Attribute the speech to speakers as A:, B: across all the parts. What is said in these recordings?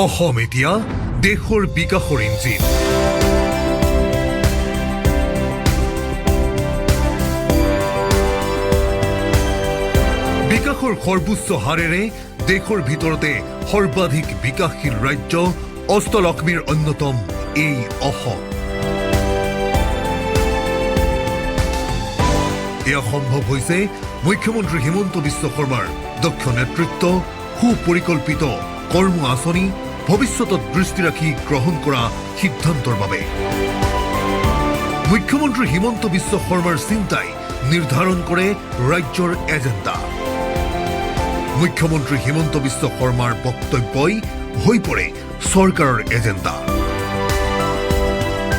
A: অসম এতিয়া দেশৰ বিকাশৰ ইঞ্জিন। বিকাশৰ সৰ্বোচ্চ হাৰেৰে দেশৰ ভিতৰতে সৰ্বাধিক বিকাশশীল ৰাজ্য অষ্টলক্ষ্মীৰ অন্যতম এই অসম। এয়া সম্ভৱ হৈছে মুখ্যমন্ত্ৰী হিমন্ত বিশ্ব শৰ্মাৰ দক্ষ নেতৃত্ব, সুপৰিকল্পিত কৰ্ম আঁচনি, ভৱিষ্যতত দৃষ্টি ৰাখি গ্ৰহণ কৰা সিদ্ধান্তৰ বাবে। মুখ্যমন্ত্ৰী হিমন্ত বিশ্ব শৰ্মাৰ চিন্তাই নিৰ্ধাৰণ কৰে ৰাজ্যৰ এজেণ্ডা। মুখ্যমন্ত্ৰী হিমন্ত বিশ্ব শৰ্মাৰ বক্তব্যই হৈ পৰে চৰকাৰৰ এজেণ্ডা।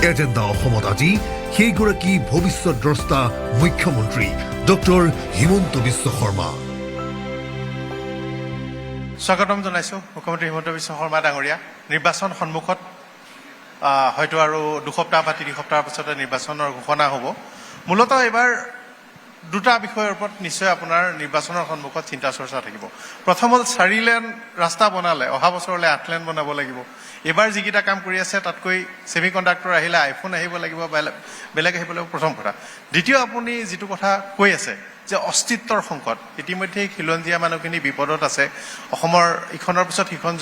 A: এজেণ্ডা অসমত আজি সেইগৰাকী ভৱিষ্যত দ্ৰষ্টা মুখ্যমন্ত্ৰী ডক্টৰ হিমন্ত বিশ্ব শৰ্মা।
B: স্বাগতম জনাইছো মুখ্যমন্ত্ৰী হিমন্ত বিশ্ব শৰ্মা ডাঙৰীয়া। নিৰ্বাচন সন্মুখত, হয়তো আৰু 2 সপ্তাহ বা 3 সপ্তাহৰ পিছতে নিৰ্বাচনৰ ঘোষণা হ'ব। মূলতঃ এইবাৰ দুটা বিষয়ৰ ওপৰত নিশ্চয় আপোনাৰ নিৰ্বাচনৰ সন্মুখত চিন্তা চৰ্চা থাকিব। প্ৰথম হ'ল 4 লেন ৰাস্তা বনালে অহা বছৰলৈ 8 লেন বনাব লাগিব। এইবাৰ যিকেইটা কাম কৰি আছে তাতকৈ ছেমি কণ্ডাক্টৰ আহিলে আইফোন আহিব লাগিব, বেলেগ আহিব লাগিব, প্ৰথম কথা। দ্বিতীয়, আপুনি যিটো কথা কৈ আছে যে অস্তিত্বৰ সংকট, ইতিমধ্যেই খিলঞ্জীয়া মানুহখিনি বিপদত আছে। অসমৰ ইখনৰ পিছত সিখন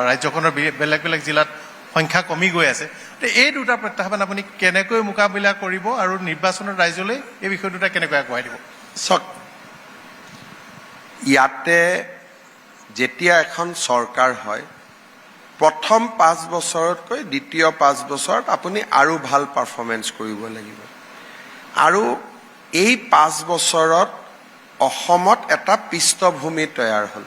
B: ৰাজ্যখনৰ বেলেগ বেলেগ জিলাত সংখ্যা কমি গৈ আছে। এই দুটা প্ৰত্যাহ্বান আপুনি কেনেকৈ মোকাবিলা কৰিব আৰু নিৰ্বাচনৰ ৰাইজলৈ এই বিষয় দুটা কেনেকৈ আগবঢ়াই দিব?
C: চাওক, ইয়াতে যেতিয়া এখন চৰকাৰ হয়, প্ৰথম 5 বছৰতকৈ দ্বিতীয় 5 বছৰত আপুনি আৰু ভাল পাৰফৰ্মেঞ্চ কৰিব লাগিব। আৰু এই 5 বছৰত অসমত এটা পৃষ্ঠভূমি তৈয়াৰ হ'ল।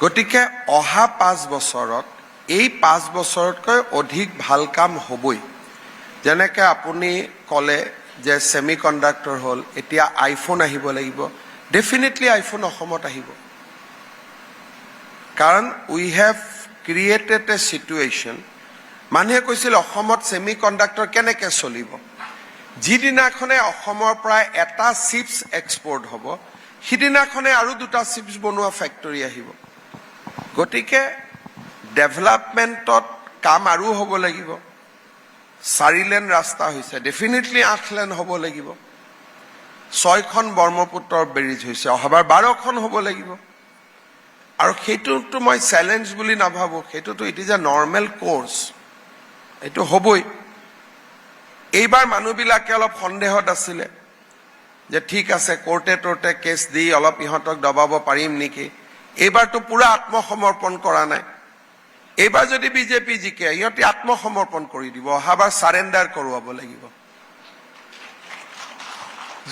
C: গতিকে অহা 5 বছৰত এই 5 বছৰতকৈ অধিক ভাল কাম হ'বই। যেনেকৈ আপুনি ক'লে যে ছেমি কণ্ডাক্টৰ হ'ল, এতিয়া আইফোন আহিব লাগিব। ডেফিনেটলি আইফোন অসমত আহিব, কাৰণ উই হেভ ক্ৰিয়েটেড এ চিটুৱেশ্যন। মানুহে কৈছিল অসমত ছেমি কণ্ডাক্টৰ কেনেকৈ চলিব। যিদিনাখনে অসমৰ পৰা এটা চিপছ এক্সপৰ্ট হ'ব, সিদিনাখনে আৰু 2টা চিপছ বনোৱা ফেক্টৰী আহিব। গতিকে ডেভেলপমেণ্টত কাম আৰু হ'ব লাগিব। 4 লেন ৰাস্তা হৈছে, ডেফিনেটলি 8 লেন হ'ব লাগিব। 6খন ব্ৰহ্মপুত্ৰৰ ব্ৰিজ হৈছে, অহাবাৰ 12খন হ'ব লাগিব। আৰু সেইটোতো মই চেলেঞ্জ বুলি নাভাবোঁ, সেইটোতো it is A normal course, এইটো হ'বই। এইবাৰ মানুহবিলাকে অলপ সন্দেহত আছিলে যে ঠিক আছে কোৰ্টে কেছ দি অলপ ইহঁতক দবাব পাৰিম নেকি। এইবাৰতো পুৰা আত্মসমৰ্পণ কৰা নাই। এইবাৰ যদি বিজেপি জিকে, ইহঁতে আত্মসমৰ্পণ কৰি দিব, অহাবাৰ চাৰেণ্ডাৰ কৰোৱাব লাগিব।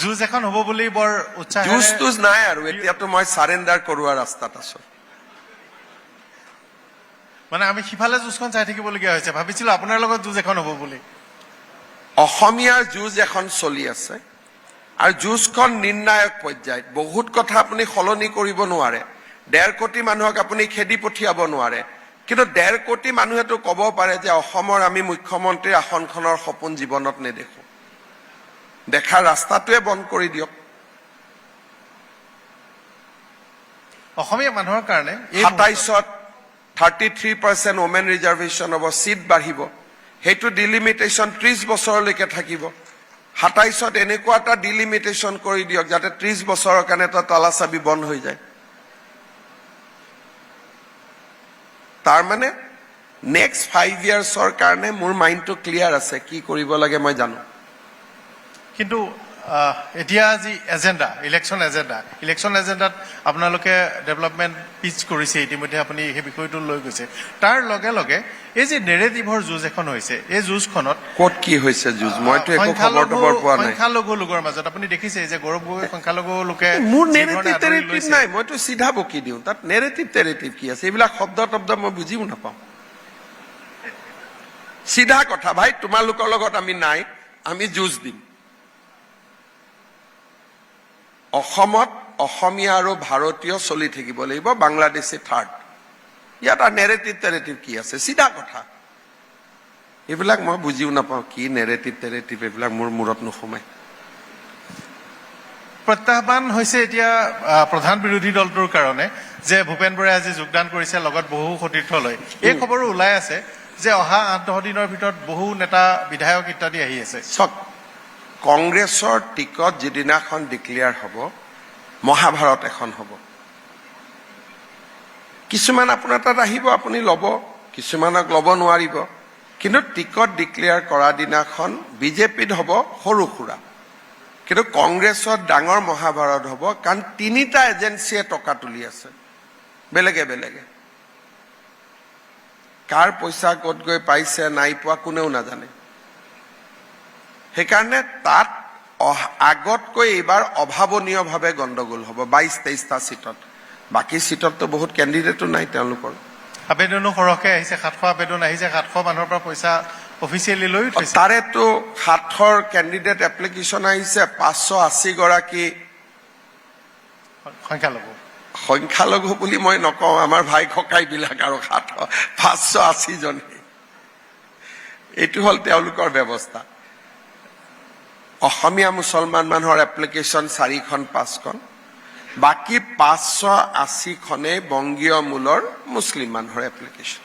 B: যুঁজ এখন হ'ব বুলি বৰ উৎসাহ।
C: যুঁজ নাই আৰু, এতিয়াতো মই চাৰেণ্ডাৰ কৰোৱা ৰাস্তাত আছো।
B: মানে আমি সিফালে যুঁজখন চাই থাকিবলগীয়া হৈছে। ভাবিছিলো আপোনাৰ লগত যুঁজ এখন হ'ব বুলি।
C: অসমীয়াৰ যুঁজ এখন চলি আছে, আৰু যুঁজখন নিৰ্ণায়ক পৰ্যায়ত। বহুত কথা আপুনি সলনি কৰিব নোৱাৰে। 1.5 কোটি মানুহক আপুনি খেদি পঠিয়াব নোৱাৰে, কিন্তু 1.5 কোটি মানুহেতো ক'ব পাৰে যে অসমৰ আমি মুখ্যমন্ত্ৰীৰ আসনখনৰ সপোন জীৱনত নেদেখো। দেখাৰ ৰাস্তাটোৱে বন্ধ কৰি দিয়ক।
B: অসমীয়া মানুহৰ কাৰণে
C: 27ত 33% ওমেন ৰিজাৰ্ভেশ্যন হ'ব, চিট বাঢ়িব। সেইটো ডিলিমিটেশ্যন 30 বছৰলৈকে থাকিব। 27ত এনেকুৱা এটা ডিলিমিটেশ্যন কৰি দিয়ক যাতে 30 বছৰৰ কাৰণে এটা তালাচাবি বন্ধ হৈ যায়। তাৰমানে নেক্সট 5 ইয়াৰ্ছৰ কাৰণে মোৰ মাইণ্ডটো ক্লিয়াৰ আছে, কি কৰিব লাগে মই জানো।
B: কিন্তু এতিয়া যি এজেণ্ডা, ইলেকশ্যন এজেণ্ডাত আপোনালোকে ডেভেলপমেণ্ট পিচ কৰিছে, ইতিমধ্যে আপুনি সেই বিষয়টো লৈ গৈছে। তাৰ লগে লগে এই যি নেৰেটিভৰ যুঁজ এখন হৈছে, এই যুঁজখনত
C: ক'ত কি হৈছে যুঁজ, মইতো একো খবৰ পোৱা নাই।
B: সংখ্যালঘু লোকৰ মাজত আপুনি দেখিছে যে গৌৰৱ গগৈ সংখ্যালঘু লোকে
C: মোৰ নেৰেটিভ নাই, মইতো চিধা বকি দিওঁ। তাত নেৰেটিভ কি আছে, এইবিলাক শব্দ মই বুজিও নাপাওঁ। চিধা কথা, ভাই তোমালোকৰ লগত আমি নাই, আমি যুঁজ দিম। অসমত অসমীয়া আৰু ভাৰতীয় চলি থাকিব লাগিব, বাংলাদেশী থাৰ্ড। ইয়াত আৰু নেৰেটিভ কি আছে, চিধা কথা। এইবিলাক মই বুজিও নাপাওঁ, কি নেৰেটিভ এইবিলাক মোৰ মূৰত নোসোমায়।
B: প্ৰত্যাহ্বান হৈছে এতিয়া প্ৰধান বিৰোধী দলটোৰ কাৰণে যে ভূপেন বৰাই আজি যোগদান কৰিছে লগত বহু সতীৰ্থলৈ এই খবৰো ওলাই আছে যে অহা 8-10 দিনৰ ভিতৰত বহু নেতা বিধায়ক ইত্যাদি আহি আছে
C: চক কংগ্ৰেছৰ টিকট যিদিনাখন ডিক্লেয়াৰ হ'ব মহাভাৰত এখন হ'ব কিছুমান আপোনাৰ তাত আহিব আপুনি ল'ব কিছুমানক ল'ব নোৱাৰিব কিন্তু টিকট ডিক্লেয়াৰ কৰা দিনাখন বিজেপিত হ'ব সৰু সুৰা কিন্তু কংগ্ৰেছত ডাঙৰ মহাভাৰত হ'ব কাৰণ তিনিটা এজেন্সিয়ে টকা তুলি আছে বেলেগে বেলেগে কাৰ পইচা ক'ত গৈ পাইছে নাই পোৱা কোনেও নাজানে সেইকাৰণে তাত আগতকৈ এইবাৰ অভাৱনীয়ভাৱে গণ্ডগোল হ'ব 22-23টা সিটত বাকী সিটততো বহুত কেণ্ডিডেটো নাই তেওঁলোকৰ
B: আবেদনো সৰহকৈ আহিছে 700 আবেদন আহিছে 700 মানুহৰ পৰা পইচা অফিচিয়েলি লৈ থৈছে
C: তাৰেতো 700 কেণ্ডিডেট এপ্লিকেশ্যন আহিছে 580 গৰাকী সংখ্যালঘু বুলি মই নকওঁ আমাৰ ভাই ককাইবিলাক আৰু 580 জন এইটো হ'ল তেওঁলোকৰ ব্যৱস্থা অসমীয়া মুছলমান মানুহৰ এপ্লিকেশ্যন 4খন 5খন বাকি 580 খনে বংগীয় মূলৰ মুছলিম মানুহৰ এপ্লিকেশ্যন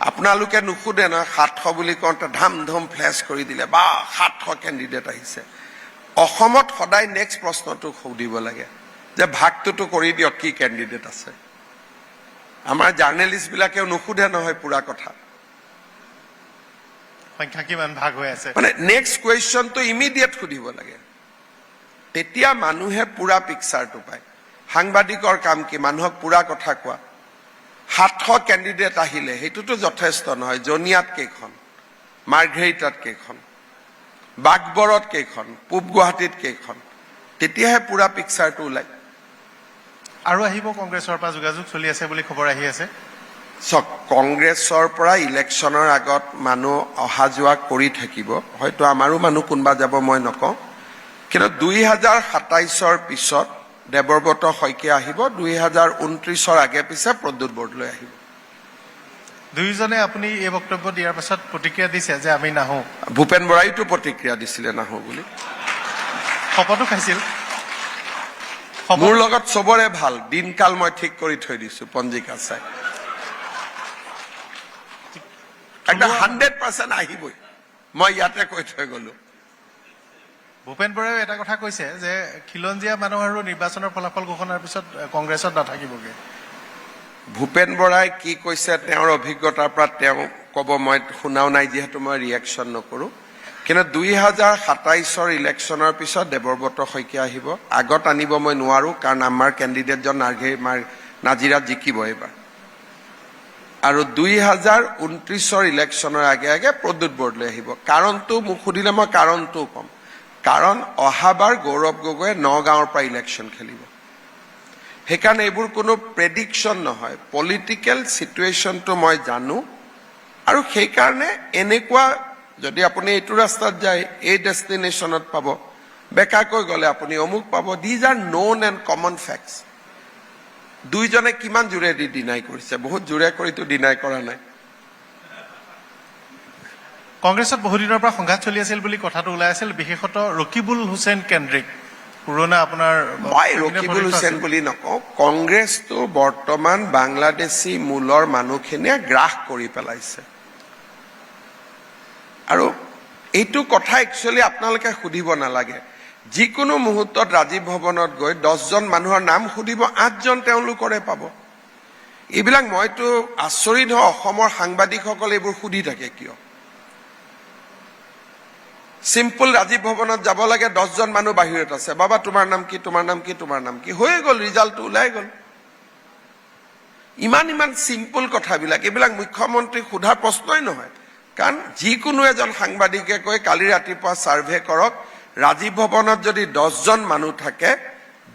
C: আপোনালোকে নুসুধে না 700 বুলি কওঁতে ধাম ধুম ফ্লেছ কৰি দিলে বা 700 কেণ্ডিডেট আহিছে অসমত সদায় নেক্সট প্ৰশ্নটো সুধিব লাগে যে ভাগটোতো কৰি দিয়ক কি কেণ্ডিডেট আছে আমাৰ জাৰ্নেলিষ্ট বিলাকেও নুসুধে নহয় পুৰা কথা
B: সংখ্যা কিমান ভাগ হৈ আছে
C: মানে নেক্সট কুৱেশ্যনটো ইমিডিয়েট সুধিব লাগে তেতিয়া মানুহে পুৰা পিকচাৰটো পায় সাংবাদিকৰ কাম কি মানুহক পুৰা কথা কোৱা 700 কেণ্ডিডেট আহিলে সেইটোতো যথেষ্ট নহয় জনিয়াত কেইখন মাৰ্ঘেৰিটাত কেইখন বাগবৰত কেইখন পূব গুৱাহাটীত কেইখন তেতিয়াহে পুৰা পিকচাৰটো ওলায়
B: আৰু আহিব কংগ্ৰেছৰ পৰা যোগাযোগ চলি আছে বুলি খবৰ আহি আছে
C: চক কংগ্ৰেছৰ পৰা ইলেকশ্যনৰ আগত মানুহ অহা যোৱা কৰি থাকিব হয়তো আমাৰো মানুহ কোনবা যাব মই নকওঁ কিন্তু 2027ৰ পিছত দেৱব্ৰত শইকীয়া আহিব 2029ৰ আগে পিছে প্ৰদ্যুৎ বৰদলৈ আহিব
B: দুইজনে আপুনি এই বক্তব্য দিয়াৰ পাছত প্ৰতিক্ৰিয়া দিছে যে আমি নাহো
C: ভূপেন বৰাইতো প্ৰতিক্ৰিয়া দিছিলে নাহো বুলি
B: শপতো খাইছিল
C: মোৰ লগত চবৰে ভাল দিনকাল মই ঠিক কৰি থৈ দিছো পঞ্জিকা চাই একটা 100% আহিবই মই ইয়াতে কৈ থৈ গলো
B: ভূপেন বৰাই এটা কথা কৈছে যে খিলঞ্জীয়া মানুহ আৰু নিৰ্বাচনৰ ফলাফল ঘোষণাৰ পিছত কংগ্ৰেছত নাথাকিবগে
C: ভূপেন বৰাই কি কৈছে তেওঁৰ অভিজ্ঞতাৰ পৰা তেওঁ ক'ব মই শুনাও নাই যিহেতু মই ৰিয়েকশ্যন নকৰো কিন্তু 2027ৰ ইলেকশ্যনৰ পিছত দেৱব্ৰত শইকীয়া আহিব আগত আনিব মই নোৱাৰো কাৰণ আমাৰ কেণ্ডিডেটজন নাজিৰাত জিকিব এইবাৰ আৰু 2029ৰ ইলেকশ্যনৰ আগে আগে প্ৰদ্যুৎ বৰদলৈ আহিব কাৰণটো মোক সুধিলে মই কাৰণটো ক'ম কাৰণ অহাবাৰ গৌৰৱ গগৈয়ে নগাঁৱৰ পৰা ইলেকশ্যন খেলিব সেইকাৰণে এইবোৰ কোনো প্ৰেডিকশ্যন নহয় পলিটিকেল চিটুৱেশ্যনটো মই জানো আৰু সেইকাৰণে এনেকুৱা যদি আপুনি এইটো ৰাস্তাত যায় এই ডেষ্টিনেশ্যনত পাব বেকাকৈ গ'লে আপুনি অমুক পাব these are known and common facts দুইজনে কিমান জোৰেদি ডিনাই কৰিছে বহুত জোৰে কৰিতো ডিনাই কৰা নাই
B: কংগ্ৰেছত বহুদিনৰ পৰা সংঘাত চলি আছিল বুলি কথাটো ওলাই আছিল বিশেষত ৰকিবুল হুছেইন কেন্দ্ৰিক পুৰণা আপোনাৰ
C: মই ৰকিবুল হুছেইন বুলি নকওঁ কংগ্ৰেছটো বৰ্তমান বাংলাদেশী মূলৰ মানুহখিনিয়ে গ্ৰাস কৰি পেলাইছে আৰু এইটো কথা একচুৱেলি আপোনালোকে সুধিব নালাগে যিকোনো মুহূৰ্তত ৰাজীৱ ভৱনত গৈ 10জন মানুহৰ নাম সুধিব 8জন তেওঁলোকৰে পাব এইবিলাক মইতো আচৰিত হয় অসমৰ সাংবাদিকসকলে এইবোৰ সুধি থাকে কিয় সিম্পল ৰাজীৱ ভৱনত যাব লাগে 10জন মানুহ বাহিৰত আছে বাবা তোমাৰ নাম কি তোমাৰ নাম কি তোমাৰ নাম কি হৈ গ'ল ৰিজাল্টটো ওলাই গ'ল ইমান সিম্পল কথাবিলাক এইবিলাক মুখ্যমন্ত্ৰীক সোধাৰ প্ৰশ্নই নহয় কাৰণ যিকোনো এজন সাংবাদিকে কৈ কালি ৰাতিপুৱা সাৰ্ভে কৰক ৰাজীৱ ভৱনত যদি 10জন মানুহ থাকে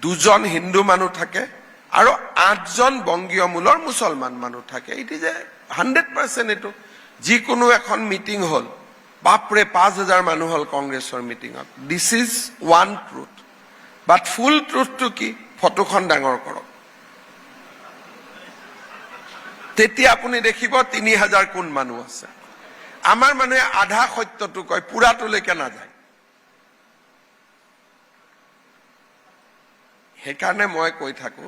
C: 2জন হিন্দু মানুহ থাকে আৰু 8জন বংগীয় মূলৰ মুছলমান মানুহ থাকে ইট ইজ 100% এটো যিকোনো এখন মিটিং হল বাপৰে 5000 মানুহ হল কংগ্ৰেছৰ মিটিঙত this is one truth but full ট্ৰুথটো কি ফটোখন ডাঙৰ কৰক তেতিয়া আপুনি দেখিব 3000 কোন মানুহ আছে আমাৰ মানুহে আধা সত্যটো কয় পুৰাটোলৈকে নাযায় সেইকাৰণে মই কৈ থাকো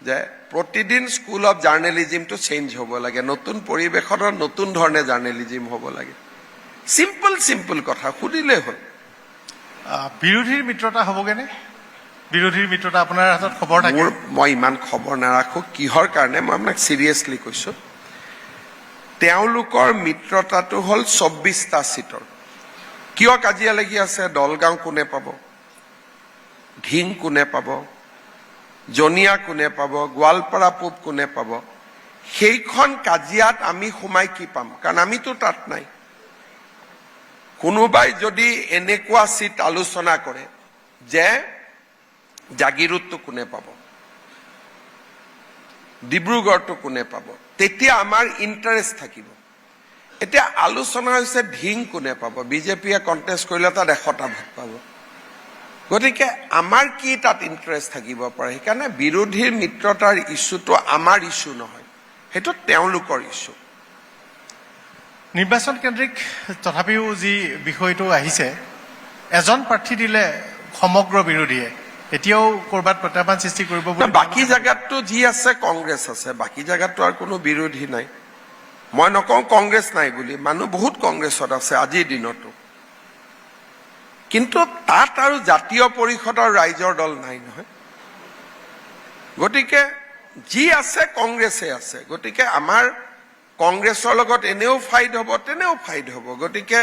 C: যে প্ৰতিদিন স্কুল অফ জাৰ্নেলিজিমটো চেঞ্জ হ'ব লাগে, নতুন পৰিৱেশত নতুন ধৰণে জাৰ্নেলিজিম হ'ব লাগে। চিম্পল কথা সুধিলেই হ'ল।
B: বিৰোধীৰ মিত্ৰতা হ'বগেনে? বিৰোধীৰ মিত্ৰতা আপোনাৰ হাতত খবৰ থাকে?
C: মই ইমান খবৰ নাৰাখো কিহৰ কাৰণে, মই আপোনাক চিৰিয়াছলি কৈছো। তেওঁলোকৰ মিত্ৰতাটো হ'ল 24টা চিটৰ। কিয় কাজিয়া লাগি আছে? দলগাঁও কোনে পাব, ঢিং কোনে পাব, জনিয়া কোনে পাব, গোৱালপাৰা পূব কোনে পাব, সেইখন কাজিয়াত আমি সোমাই কি পাম? কাৰণ আমিতো তাত নাই। কোনোবাই যদি এনেকুৱা চিট আলোচনা কৰে যে জাগিৰোডটো কোনে পাব, ডিব্ৰুগড়টো কোনে পাব, তেতিয়া আমাৰ ইণ্টাৰেষ্ট থাকিব। এতিয়া আলোচনা হৈছে ঢিং কোনে পাব, বিজেপিয়ে কণ্টেষ্ট কৰিলে তাত 100টা ভোট পাব। গতিকে আমাৰ কি তাত ইণ্টাৰেষ্ট থাকিব পাৰে? সেইকাৰণে বিৰোধীৰ মিত্ৰতাৰ ইছ্যুটো আমাৰ ইছ্যু নহয়, সেইটো তেওঁলোকৰ ইছ্যু।
B: নিৰ্বাচন কেন্দ্ৰিক তথাপিও যি বিষয়টো আহিছে, এজন প্ৰাৰ্থী দিলে সমগ্ৰ বিৰোধীয়ে এতিয়াও ক'ৰবাত প্ৰত্যাহ্বান সৃষ্টি কৰিব বুলি।
C: বাকী জেগাততো যি আছে কংগ্ৰেছ আছে, বাকী জেগাততো আৰু কোনো বিৰোধী নাই। মই নকওঁ কংগ্ৰেছ নাই বুলি, মানুহ বহুত কংগ্ৰেছত আছে আজিৰ দিনতো, কিন্তু তাত আৰু জাতীয় পৰিষদৰ ৰাইজৰ দল নাই নহয়। গতিকে যি আছে কংগ্ৰেছে আছে। গতিকে আমাৰ কংগ্ৰেছৰ লগত এনেও ফাইট হ'ব, তেনেও ফাইট হ'ব। গতিকে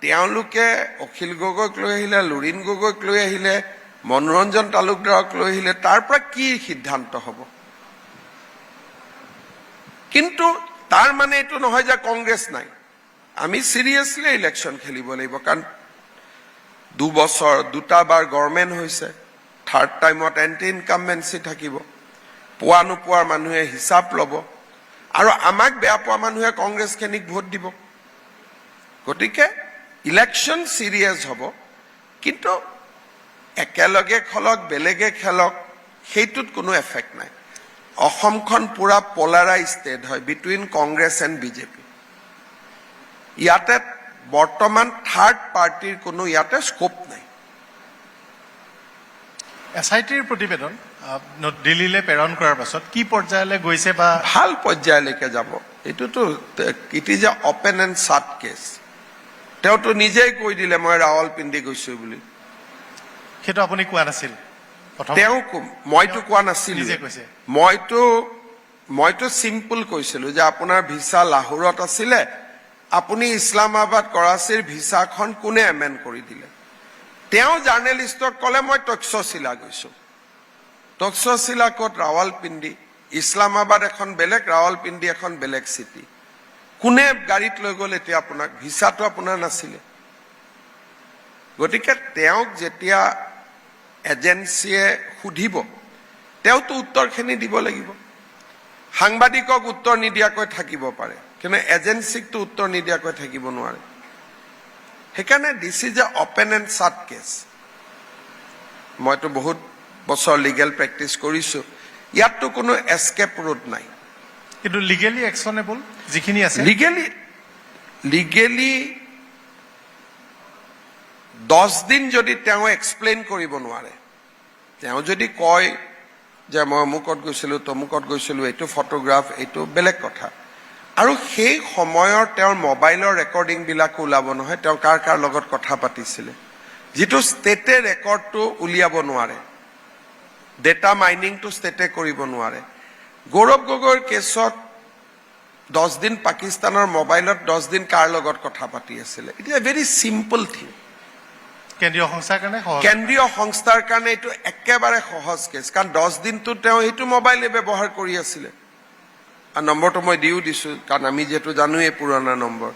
C: তেওঁলোকে অখিল গগৈক লৈ আহিলে, লুৰিণ গগৈক লৈ আহিলে, মনোৰঞ্জন তালুকদাৰক লৈ আহিলে, তাৰ পৰা কি সিদ্ধান্ত হ'ব? কিন্তু তাৰ মানে এইটো নহয় যে কংগ্ৰেছ নাই। আমি চিৰিয়াছলি ইলেকশ্যন খেলিব লাগিব, কাৰণ 2 বছৰ 2টা বাৰ গভৰ্ণমেণ্ট হৈছে, থাৰ্ড টাইমত এণ্টি ইনকামবেঞ্চি থাকিব, পোৱা নোপোৱাৰ মানুহে হিচাপ ল'ব, আৰু আমাক বেয়া পোৱা মানুহে কংগ্ৰেছখিনিক ভোট দিব। গতিকে ইলেকশ্যন চিৰিয়াছ হ'ব, কিন্তু একেলগে খেলক বেলেগে খেলক সেইটোত কোনো এফেক্ট নাই। অসমখন পুৰা পলাৰাইজ ষ্টেট হয় বিটুইন কংগ্ৰেছ এণ্ড বিজেপি। ইয়াতে বৰ্তমান থাৰ্ড পাৰ্টিৰ কোনো ইয়াতে স্কোপ নাই।
B: SITৰ প্ৰতিবেদন দিল্লীলৈ প্ৰেৰণ কৰাৰ পাছত কি পৰ্যায়লৈ গৈছে বা?
C: ভাল পৰ্যায়লৈকে যাব। এইটোতো it is a open and shut case. তেওঁতো নিজেই কৈ দিলে মই ৰাৱলপিণ্ডি গৈছো বুলি।
B: সেইটো আপুনি কোৱা নাছিল?
C: তেওঁ মইতো কোৱা নাছিলো। মইতো চিম্পল কৈছিলো যে আপোনাৰ ভিছা লাহোৰত আছিলে, আপুনি ইছলামাবাদ কৰাচীৰ ভিছাখন কোনে এমেণ্ড কৰি দিলে? তেওঁ জাৰ্নেলিষ্টক ক'লে মই তক্ষশিলা গৈছো। তক্ষশিলা ক'ত? ৰাৱলপিণ্ডি। ইছলামাবাদ এখন বেলেগ, ৰাৱলপিণ্ডি এখন বেলেগ চিটি। কোনে গাড়ীত লৈ গ'ল এতিয়া আপোনাক? ভিছাটো আপোনাৰ নাছিলে। গতিকে তেওঁক যেতিয়া এজেঞ্চিয়ে সুধিব, তেওঁতো উত্তৰখিনি দিব লাগিব। সাংবাদিকক উত্তৰ নিদিয়াকৈ থাকিব পাৰে, কিন্তু এজেঞ্চিকটো উত্তৰ নিদিয়াকৈ থাকিব নোৱাৰে। সেইকাৰণে this is a open and shut case. মইতো বহুত বছৰ লিগেল প্ৰেক্টিচ কৰিছো, ইয়াততো কোনো এস্কেপ ৰোড নাই।
B: কিন্তু লিগেলি একশ্যনেবল যিখিনি আছে,
C: লিগেলি 10 দিন যদি তেওঁ এক্সপ্লেইন কৰিব নোৱাৰে, তেওঁ যদি কয় যে মই অমুকত গৈছিলো তমুকত গৈছিলো, এইটো ফটোগ্ৰাফ, এইটো বেলেগ কথা। আৰু সেই সময়ৰ তেওঁৰ মোবাইলৰ ৰেকৰ্ডিংবিলাকো ওলাব নহয়, তেওঁ কাৰ কাৰ লগত কথা পাতিছিলে, যিটো ষ্টেটে ৰেকৰ্ডটো উলিয়াব নোৱাৰে। ডেটা মাইনিংটো ষ্টেটে কৰিব নোৱাৰে। গৌৰৱ গগৈৰ কেছত 10 দিন পাকিস্তানৰ মোবাইলত 10 দিন কাৰ লগত কথা পাতি আছিলে, it is A very simple thing.
B: কেন্দ্ৰীয়
C: সংস্থাৰ কাৰণে এইটো একেবাৰে সহজ কেছ, কাৰণ 10 দিনটো তেওঁ সেইটো মোবাইলে ব্যৱহাৰ কৰি আছিলে। আৰু নম্বৰটো মই দিছো, কাৰণ আমি যিহেতু জানোৱেই পুৰণা নম্বৰ।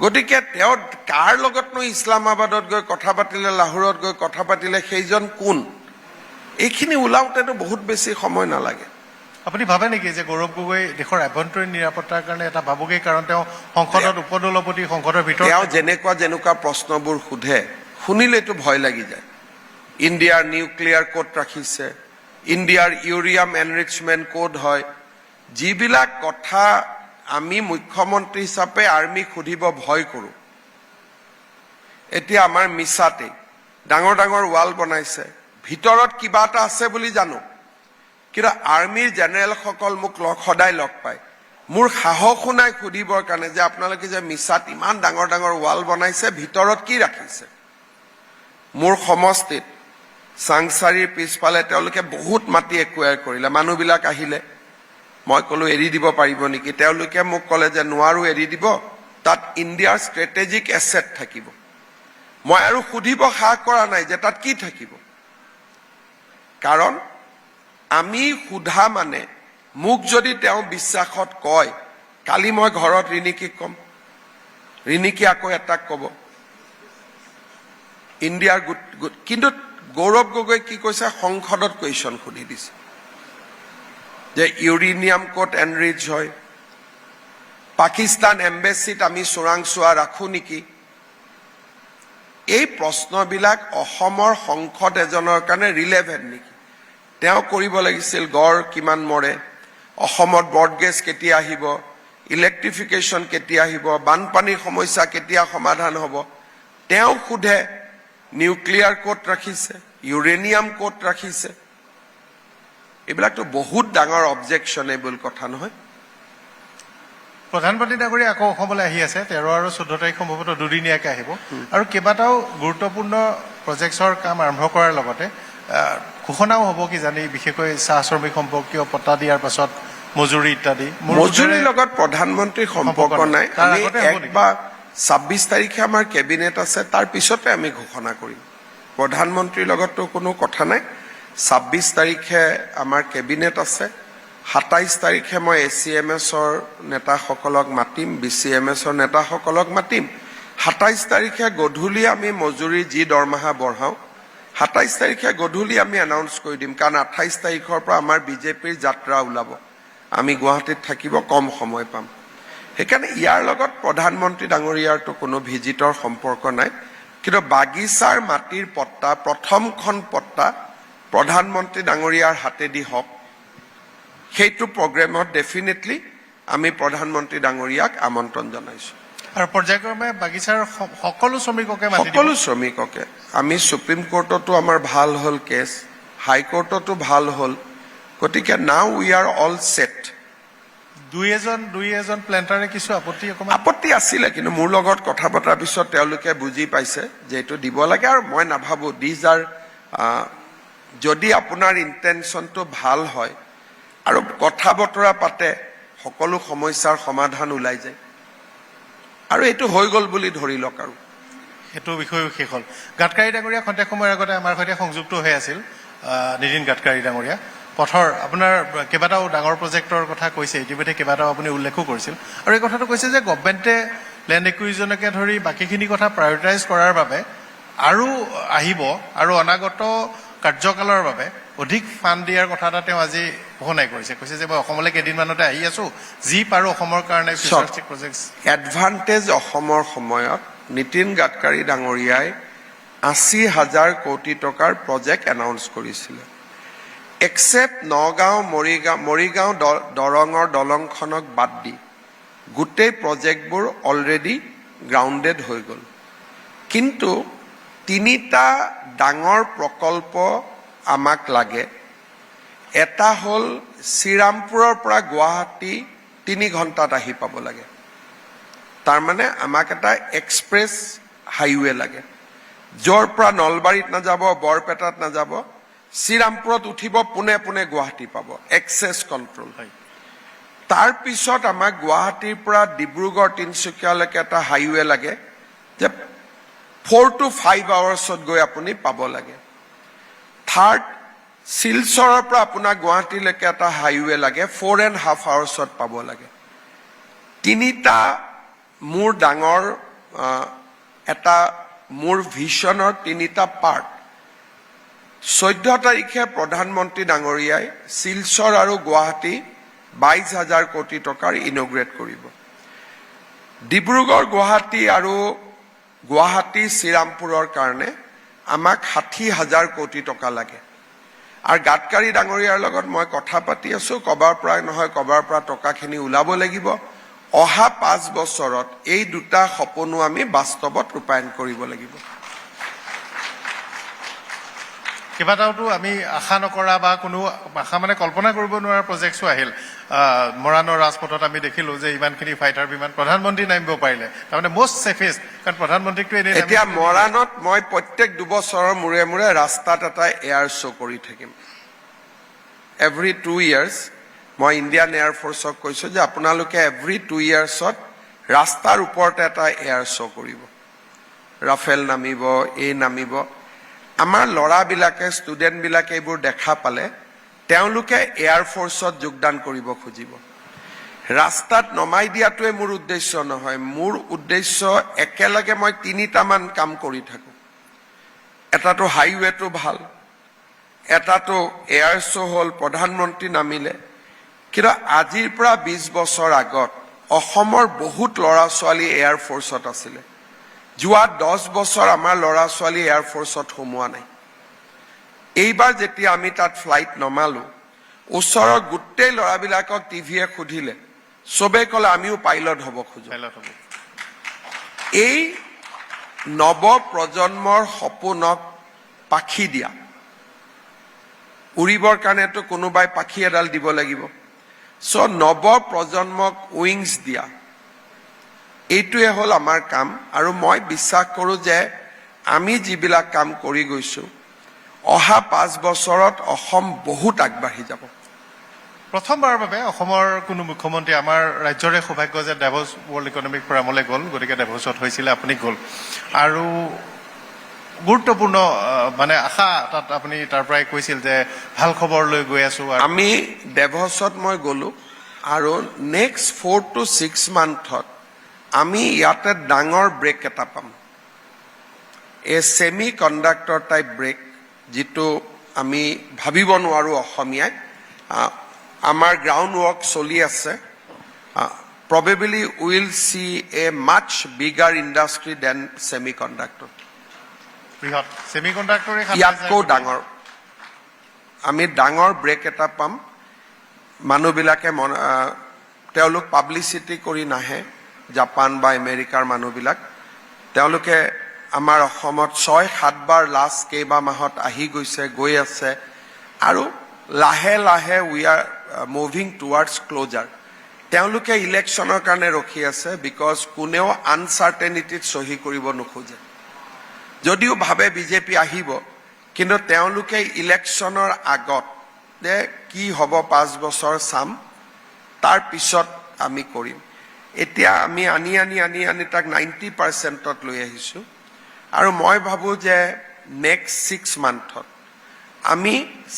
C: গতিকে তেওঁ কাৰ লগতনো ইছলামাবাদত গৈ কথা পাতিলে, লাহোৰত গৈ কথা পাতিলে, সেইজন কোন, এইখিনি ওলাওঁতেতো বহুত বেছি সময় নালাগে।
B: আপুনি ভাবে নেকি যে গৌৰৱ গগৈ দেশৰ আভ্যন্তৰীণ নিৰাপত্তাৰ কাৰণে এটা ভাবুকি? কাৰণ তেওঁ সংসদত উপদলপতি, সংসদৰ ভিতৰত
C: তেওঁ যেনেকুৱা প্ৰশ্নবোৰ সোধে, শুনিলেতো ভয় লাগি যায়। ইণ্ডিয়াৰ নিউক্লিয়াৰ ক'ত ৰাখিছে, ইণ্ডিয়াৰ ইউৰিয়াম এনৰিচমেণ্ট ক'ত হয়, যিবিলাক কথা আমি মুখ্যমন্ত্ৰী হিচাপে আৰ্মিক সুধিব ভয় কৰোঁ। এতিয়া আমাৰ মিছাতেই ডাঙৰ ডাঙৰ ৱাল বনাইছে, ভিতৰত কিবা এটা আছে বুলি জানো, কিন্তু আৰ্মিৰ জেনেৰেলসকল মোক সদায় লগ পায় মোৰ সাহস নাই সুধিবৰ কাৰণে যে আপোনালোকে যে মিছাত ইমান ডাঙৰ ডাঙৰ ৱাল বনাইছে ভিতৰত কি ৰাখিছে মোৰ সমষ্টিত সাংসাৰীৰ পিছফালে তেওঁলোকে বহুত মাটি একুৱায়াৰ কৰিলে মানুহবিলাক আহিলে মই ক'লো এৰি দিব পাৰিব নেকি তেওঁলোকে মোক ক'লে যে নোৱাৰো এৰি দিব তাত ইণ্ডিয়াৰ ষ্ট্ৰেটেজিক এছেট থাকিব মই আৰু সুধিব সাহস কৰা নাই যে তাত কি থাকিব কাৰণ আমি সুধা মানে মোক যদি তেওঁ বিশ্বাসত কয় কালি মই ঘৰত ৰিনিকিক কম ৰিনিকি আকৌ এটাক ক'ব ইণ্ডিয়াৰ কিন্তু গৌৰৱ গগৈ কি কৈছে সংসদত কুৱেশ্যন সুধি দিছে যে ইউৰেনিয়াম ক'ত এনৰিচ হয় পাকিস্তান এম্বেচিত আমি চোৰাংচোৱা ৰাখো নেকি এই প্ৰশ্নবিলাক অসমৰ সংসদ এজনৰ কাৰণে ৰিলেভেণ্ট নেকি তেওঁ কৰিব লাগিছিল গড় কিমান মৰে অসমত ব্ৰডগেজ কেতিয়া আহিব ইলেক্ট্ৰিফিকেশ্যন কেতিয়া আহিব বানপানীৰ সমস্যা কেতিয়া সমাধান হ'ব তেওঁ সোধে নিউক্লিয়াৰ ক'ত ৰাখিছে ইউৰেনিয়াম ক'ত ৰাখিছে এইবিলাকতো বহুত ডাঙৰ অবজেকশ্যনেবল কথা নহয়
B: প্ৰধানমন্ত্ৰী ডাঙৰীয়া আকৌ অসমলৈ আহি আছে 13 আৰু 14 তাৰিখ সম্ভৱতঃ দুদিনীয়াকৈ আহিব আৰু কেইবাটাও গুৰুত্বপূৰ্ণ প্ৰজেক্টছৰ কাম আৰম্ভ কৰাৰ লগতে ঘোষণাও হ'ব কি জানি বিশেষকৈ চাহ শ্ৰমিক সম্পৰ্কীয় পট্টা দিয়াৰ পাছত মজুৰি ইত্যাদি
C: মজুৰিৰ লগত প্ৰধানমন্ত্ৰীৰ সম্পৰ্ক নাই আমি 1 বা 26 তাৰিখে আমাৰ কেবিনেট আছে তাৰ পিছতে আমি ঘোষণা কৰিম প্ৰধানমন্ত্ৰীৰ লগততো কোনো কথা নাই 26 তাৰিখে আমাৰ কেবিনেট আছে 27 তাৰিখে মই ACMSৰ নেতাসকলক মাতিম BCMSৰ নেতাসকলক মাতিম 27 তাৰিখে গধূলি আমি মজুৰি যি দৰমহা বঢ়াওঁ 27 তাৰিখে গধূলি আমি এনাউন্স কৰি দিম কাৰণ 28 তাৰিখৰ পৰা আমাৰ বিজেপিৰ যাত্ৰা ওলাব আমি গুৱাহাটীত থাকিব কম সময় পাম সেইকাৰণে ইয়াৰ লগত প্ৰধানমন্ত্ৰী ডাঙৰীয়াৰটো কোনো ভিজিটৰ সম্পৰ্ক নাই কিন্তু বাগিচাৰ মাটিৰ পট্টা প্ৰথমখন পট্টা প্ৰধানমন্ত্ৰী ডাঙৰীয়াৰ হাতেদি হওক সেইটো প্ৰগ্ৰেমত ডেফিনেটলি আমি প্ৰধানমন্ত্ৰী ডাঙৰীয়াক আমন্ত্ৰণ জনাইছো
B: আৰু পৰ্যায়ক্ৰমে বাগিচাৰ সকলো শ্ৰমিককে মাতি দিব
C: সকলো শ্ৰমিককে আমি সুপ্ৰিম কোৰ্টতো আমাৰ ভাল হ'ল কেছ হাই কোৰ্টতো ভাল হ'ল গতিকে now we are all set
B: দুই এজন প্লেণ্টাৰে কিছু
C: আপত্তি আছিলে কিন্তু মোৰ লগত কথা পতাৰ পিছত তেওঁলোকে বুজি পাইছে যে এইটো দিব লাগে আৰু মই নাভাবো দিজ আৰ যদি আপোনাৰ ইণ্টেনশ্যনটো ভাল হয় আৰু কথা বতৰা পাতে সকলো সমস্যাৰ সমাধান ওলাই যায় আৰু এইটো হৈ গ'ল বুলি ধৰি লওক আৰু
B: সেইটো বিষয় শেষ হ'ল গাডকাৰী ডাঙৰীয়া খন্তেক সময়ৰ আগতে আমাৰ সৈতে সংযুক্ত হৈ আছিল নীতিন গাডকাৰী ডাঙৰীয়া পথৰ আপোনাৰ কেইবাটাও ডাঙৰ প্ৰজেক্টৰ কথা কৈছে ইতিমধ্যে কেইবাটাও আপুনি উল্লেখো কৰিছিল আৰু এই কথাটো কৈছে যে গভৰ্ণমেণ্টে লেণ্ড একুইজিশ্যনকে ধৰি বাকীখিনি কথা প্ৰায়ৰিটাইজ কৰাৰ বাবে আৰু আহিব আৰু অনাগত কাৰ্যকালৰ বাবে অধিক ফাণ্ড দিয়াৰ কথা এটা তেওঁ আজি ঘোষণা কৰিছে কৈছে যে মই অসমলৈ কেইদিনমানতে আহি আছো যি পাৰো অসমৰ কাৰণে ফিউচাৰিষ্টিক প্ৰজেক্টছ
C: এডভান্টেজ অসমৰ সময়ত নীতিন গাডকাৰী ডাঙৰীয়াই 80,000 কোটি টকাৰ প্ৰজেক্ট এনাউন্স কৰিছিলে এক্সেপ্ট নগাঁও মৰিগাঁও দৰঙৰ দলংখনক বাদ দি গোটেই প্ৰজেক্টবোৰ অলৰেডি গ্ৰাউণ্ডেড হৈ গ'ল কিন্তু 3টা ডাঙৰ প্ৰকল্প আমাক লাগে এটা হ'ল শ্ৰীৰামপুৰৰ পৰা গুৱাহাটী 3 ঘণ্টাত আহি পাব লাগে তাৰমানে আমাক এটা এক্সপ্ৰেছ হাইৱে লাগে য'ৰ পৰা নলবাৰীত নাযাব বৰপেটাত নাযাব শ্ৰীৰামপুৰত উঠিব পোনে পোনে গুৱাহাটী পাব এক্সেছ কণ্ট্ৰল তাৰ পিছত আমাক গুৱাহাটীৰ পৰা ডিব্ৰুগড় তিনিচুকীয়ালৈকে এটা হাইৱে লাগে যে 4 to 5 আৱাৰ্ছত গৈ আপুনি পাব লাগে থাৰ্ড শিলচৰৰ পৰা আপোনাৰ গুৱাহাটীলৈকে এটা হাইৱে লাগে 4.5 আৱাৰ্ছত পাব লাগে 3টা মোৰ ডাঙৰ এটা মোৰ ভিছনৰ 3টা পাৰ্ট 14 তাৰিখে প্ৰধানমন্ত্ৰী ডাঙৰীয়াই শিলচৰ আৰু গুৱাহাটী 22,000 কোটি টকাৰ ইনগ্ৰেট কৰিব ডিব্ৰুগড় গুৱাহাটী আৰু গুৱাহাটী শ্ৰীৰামপুৰৰ কাৰণে আমাক 60,000 কোটি টকা লাগে আৰু গাডকাৰী ডাঙৰীয়াৰ লগত মই কথা পাতি আছো কবাৰ পৰা নহয় কবাৰ পৰা টকাখিনি ওলাব লাগিব অহা 5 বছৰত এই দুটা সপোনো আমি বাস্তৱত ৰূপায়ণ কৰিব লাগিব
B: কেইবাটাওতো আমি আশা নকৰা বা কোনো আশা মানে কল্পনা কৰিব নোৱাৰা প্ৰজেক্টছো আহিল মৰাণৰ ৰাজপথত আমি দেখিলো যে ইমানখিনি ফাইটাৰ বিমান প্ৰধানমন্ত্ৰী নামিব পাৰিলে তাৰমানে মষ্ট ছেফেষ্ট কাৰণ প্ৰধানমন্ত্ৰীকটো এনেই
C: এতিয়া মৰাণত মই প্ৰত্যেক 2 বছৰৰ মূৰে মূৰে ৰাস্তাত এটা এয়াৰ শ্ব' কৰি থাকিম এভৰি 2 ইয়াৰ্ছ মই ইণ্ডিয়ান এয়াৰ ফ'ৰ্চক কৈছোঁ যে আপোনালোকে এভৰি 2 ইয়াৰ্ছত ৰাস্তাৰ ওপৰতে এটা এয়াৰ শ্ব' কৰিব ৰাফেল নামিব নামিব আমাৰ ল'ৰাবিলাকে ষ্টুডেণ্টবিলাকে এইবোৰ দেখা পালে তেওঁলোকে এয়াৰ ফ'ৰ্চত যোগদান কৰিব খুজিব ৰাস্তাত নমাই দিয়াটোৱে মোৰ উদ্দেশ্য নহয় মোৰ উদ্দেশ্য একেলগে মই 3টামান কাম কৰি থাকোঁ এটাটো হাইৱেটো ভাল এটাটো এয়াৰ শ্ব' হ'ল প্ৰধানমন্ত্ৰী নামিলে কিন্তু আজিৰ পৰা 20 বছৰ আগত অসমৰ বহুত ল'ৰা ছোৱালী এয়াৰ ফ'ৰ্চত আছিলে যোৱা 10 বছৰ আমাৰ ল'ৰা ছোৱালী এয়াৰ ফ'ৰ্চত সোমোৱা নাই এইবাৰ যেতিয়া আমি তাত ফ্লাইট নমালো ওচৰৰ গোটেই ল'ৰাবিলাকক টিভিয়ে সুধিলে চবে ক'লে আমিও পাইলট হ'ব খোজো এই নৱ প্ৰজন্মৰ সপোনক পাখি দিয়া উৰিবৰ কাৰণেতো কোনোবাই পাখি এডাল দিব লাগিব চ' নৱ প্ৰজন্মক উইংছ দিয়া এইটোৱে হ'ল আমাৰ কাম আৰু মই বিশ্বাস কৰোঁ যে আমি যিবিলাক কাম কৰি গৈছোঁ অহা 5 বছৰত অসম বহুত আগবাঢ়ি যাব
B: প্ৰথমবাৰৰ বাবে অসমৰ কোনো মুখ্যমন্ত্ৰী আমাৰ ৰাজ্যৰে সৌভাগ্য যে ডেভছ ৱৰ্ল্ড ইকনমিক ফ'ৰামলৈ গ'ল গতিকে ডেভছত হৈছিলে আপুনি গ'ল আৰু গুৰুত্বপূৰ্ণ মানে আশা তাত আপুনি তাৰ পৰাই কৈছিল যে ভাল খবৰ লৈ গৈ আছোঁ
C: আমি ডেভছত মই গ'লোঁ আৰু নেক্সট 4 to 6 মান্থত আমি ইয়াতে ডাঙৰ ব্ৰেক এটা পাম ছেমি কণ্ডাক্টৰ টাইপ ব্ৰেক যিটো আমি ভাবিব নোৱাৰোঁ অসমীয়াই আমাৰ গ্ৰাউণ্ড ৱৰ্ক চলি আছে probably will see a much bigger industry than semiconductor
B: বৃহৎ ছেমি কণ্ডাক্টৰে
C: ইয়াতকৈ ডাঙৰ আমি ডাঙৰ ব্ৰেক এটা পাম মানুহবিলাকে তেওঁলোক পাব্লিচিটি কৰি নাহে জাপান বা আমেৰিকাৰ মানুহবিলাক তেওঁলোকে আমাৰ অসমত 6-7 বাৰ লাষ্ট কেইবা মাহত আহি গৈছে গৈ আছে আৰু লাহে লাহে we are moving towards closure তেওঁলোকে ইলেকশ্যনৰ কাৰণে ৰখি আছে বিকজ কোনেও আনচাৰ্টেনিটিত চহী কৰিব নোখোজে যদিও ভাবে বিজেপি আহিব কিন্তু তেওঁলোকে ইলেকশ্যনৰ আগত যে কি হ'ব 5 বছৰ চাম তাৰ পিছত আমি কৰিম এতিয়া আমি আনি তাক 90%ত লৈ আহিছোঁ আৰু মই ভাবোঁ যে নেক্সট 6 মান্থত আমি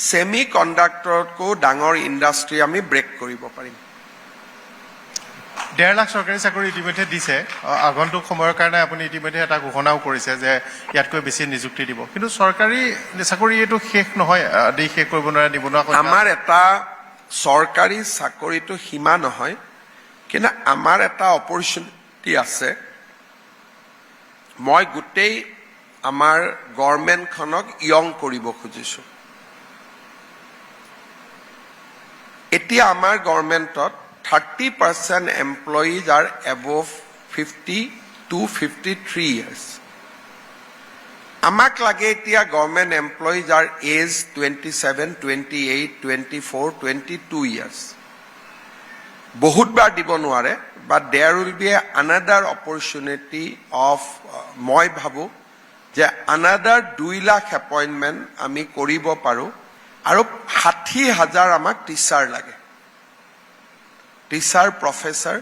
C: ছেমি কণ্ডাক্টৰতকৈ ডাঙৰ ইণ্ডাষ্ট্ৰী আমি ব্ৰেক কৰিব পাৰিম
B: 1.5 লাখ চৰকাৰী চাকৰি ইতিমধ্যে দিছে আগন্তুক সময়ৰ কাৰণে আপুনি ইতিমধ্যে এটা ঘোষণাও কৰিছে যে ইয়াতকৈ বেছি নিযুক্তি দিব কিন্তু চৰকাৰী চাকৰি এইটো শেষ নহয় দি শেষ কৰিব নোৱাৰে নিবনুৱা
C: আমাৰ এটা চৰকাৰী চাকৰিটো সীমা নহয় কিন্তু আমাৰ এটা অপৰচুনিটি আছে মই গোটেই আমাৰ গভৰ্ণমেণ্টখনক য়ং কৰিব খুজিছোঁ এতিয়া আমাৰ গভৰ্ণমেণ্টত 30% employees are above 50 to 53 years. আমাক লাগে এতিয়া government employees R as 27, 28, 24, 22 years. বহুতবাৰ দিব নোৱাৰে but there will be another opportunity of মই ভাবোঁ যে another 2 লাখ এপইণ্টমেণ্ট আমি কৰিব পাৰোঁ আৰু 60,000 আমাক টিচাৰ লাগে টিচাৰ প্ৰফেচাৰ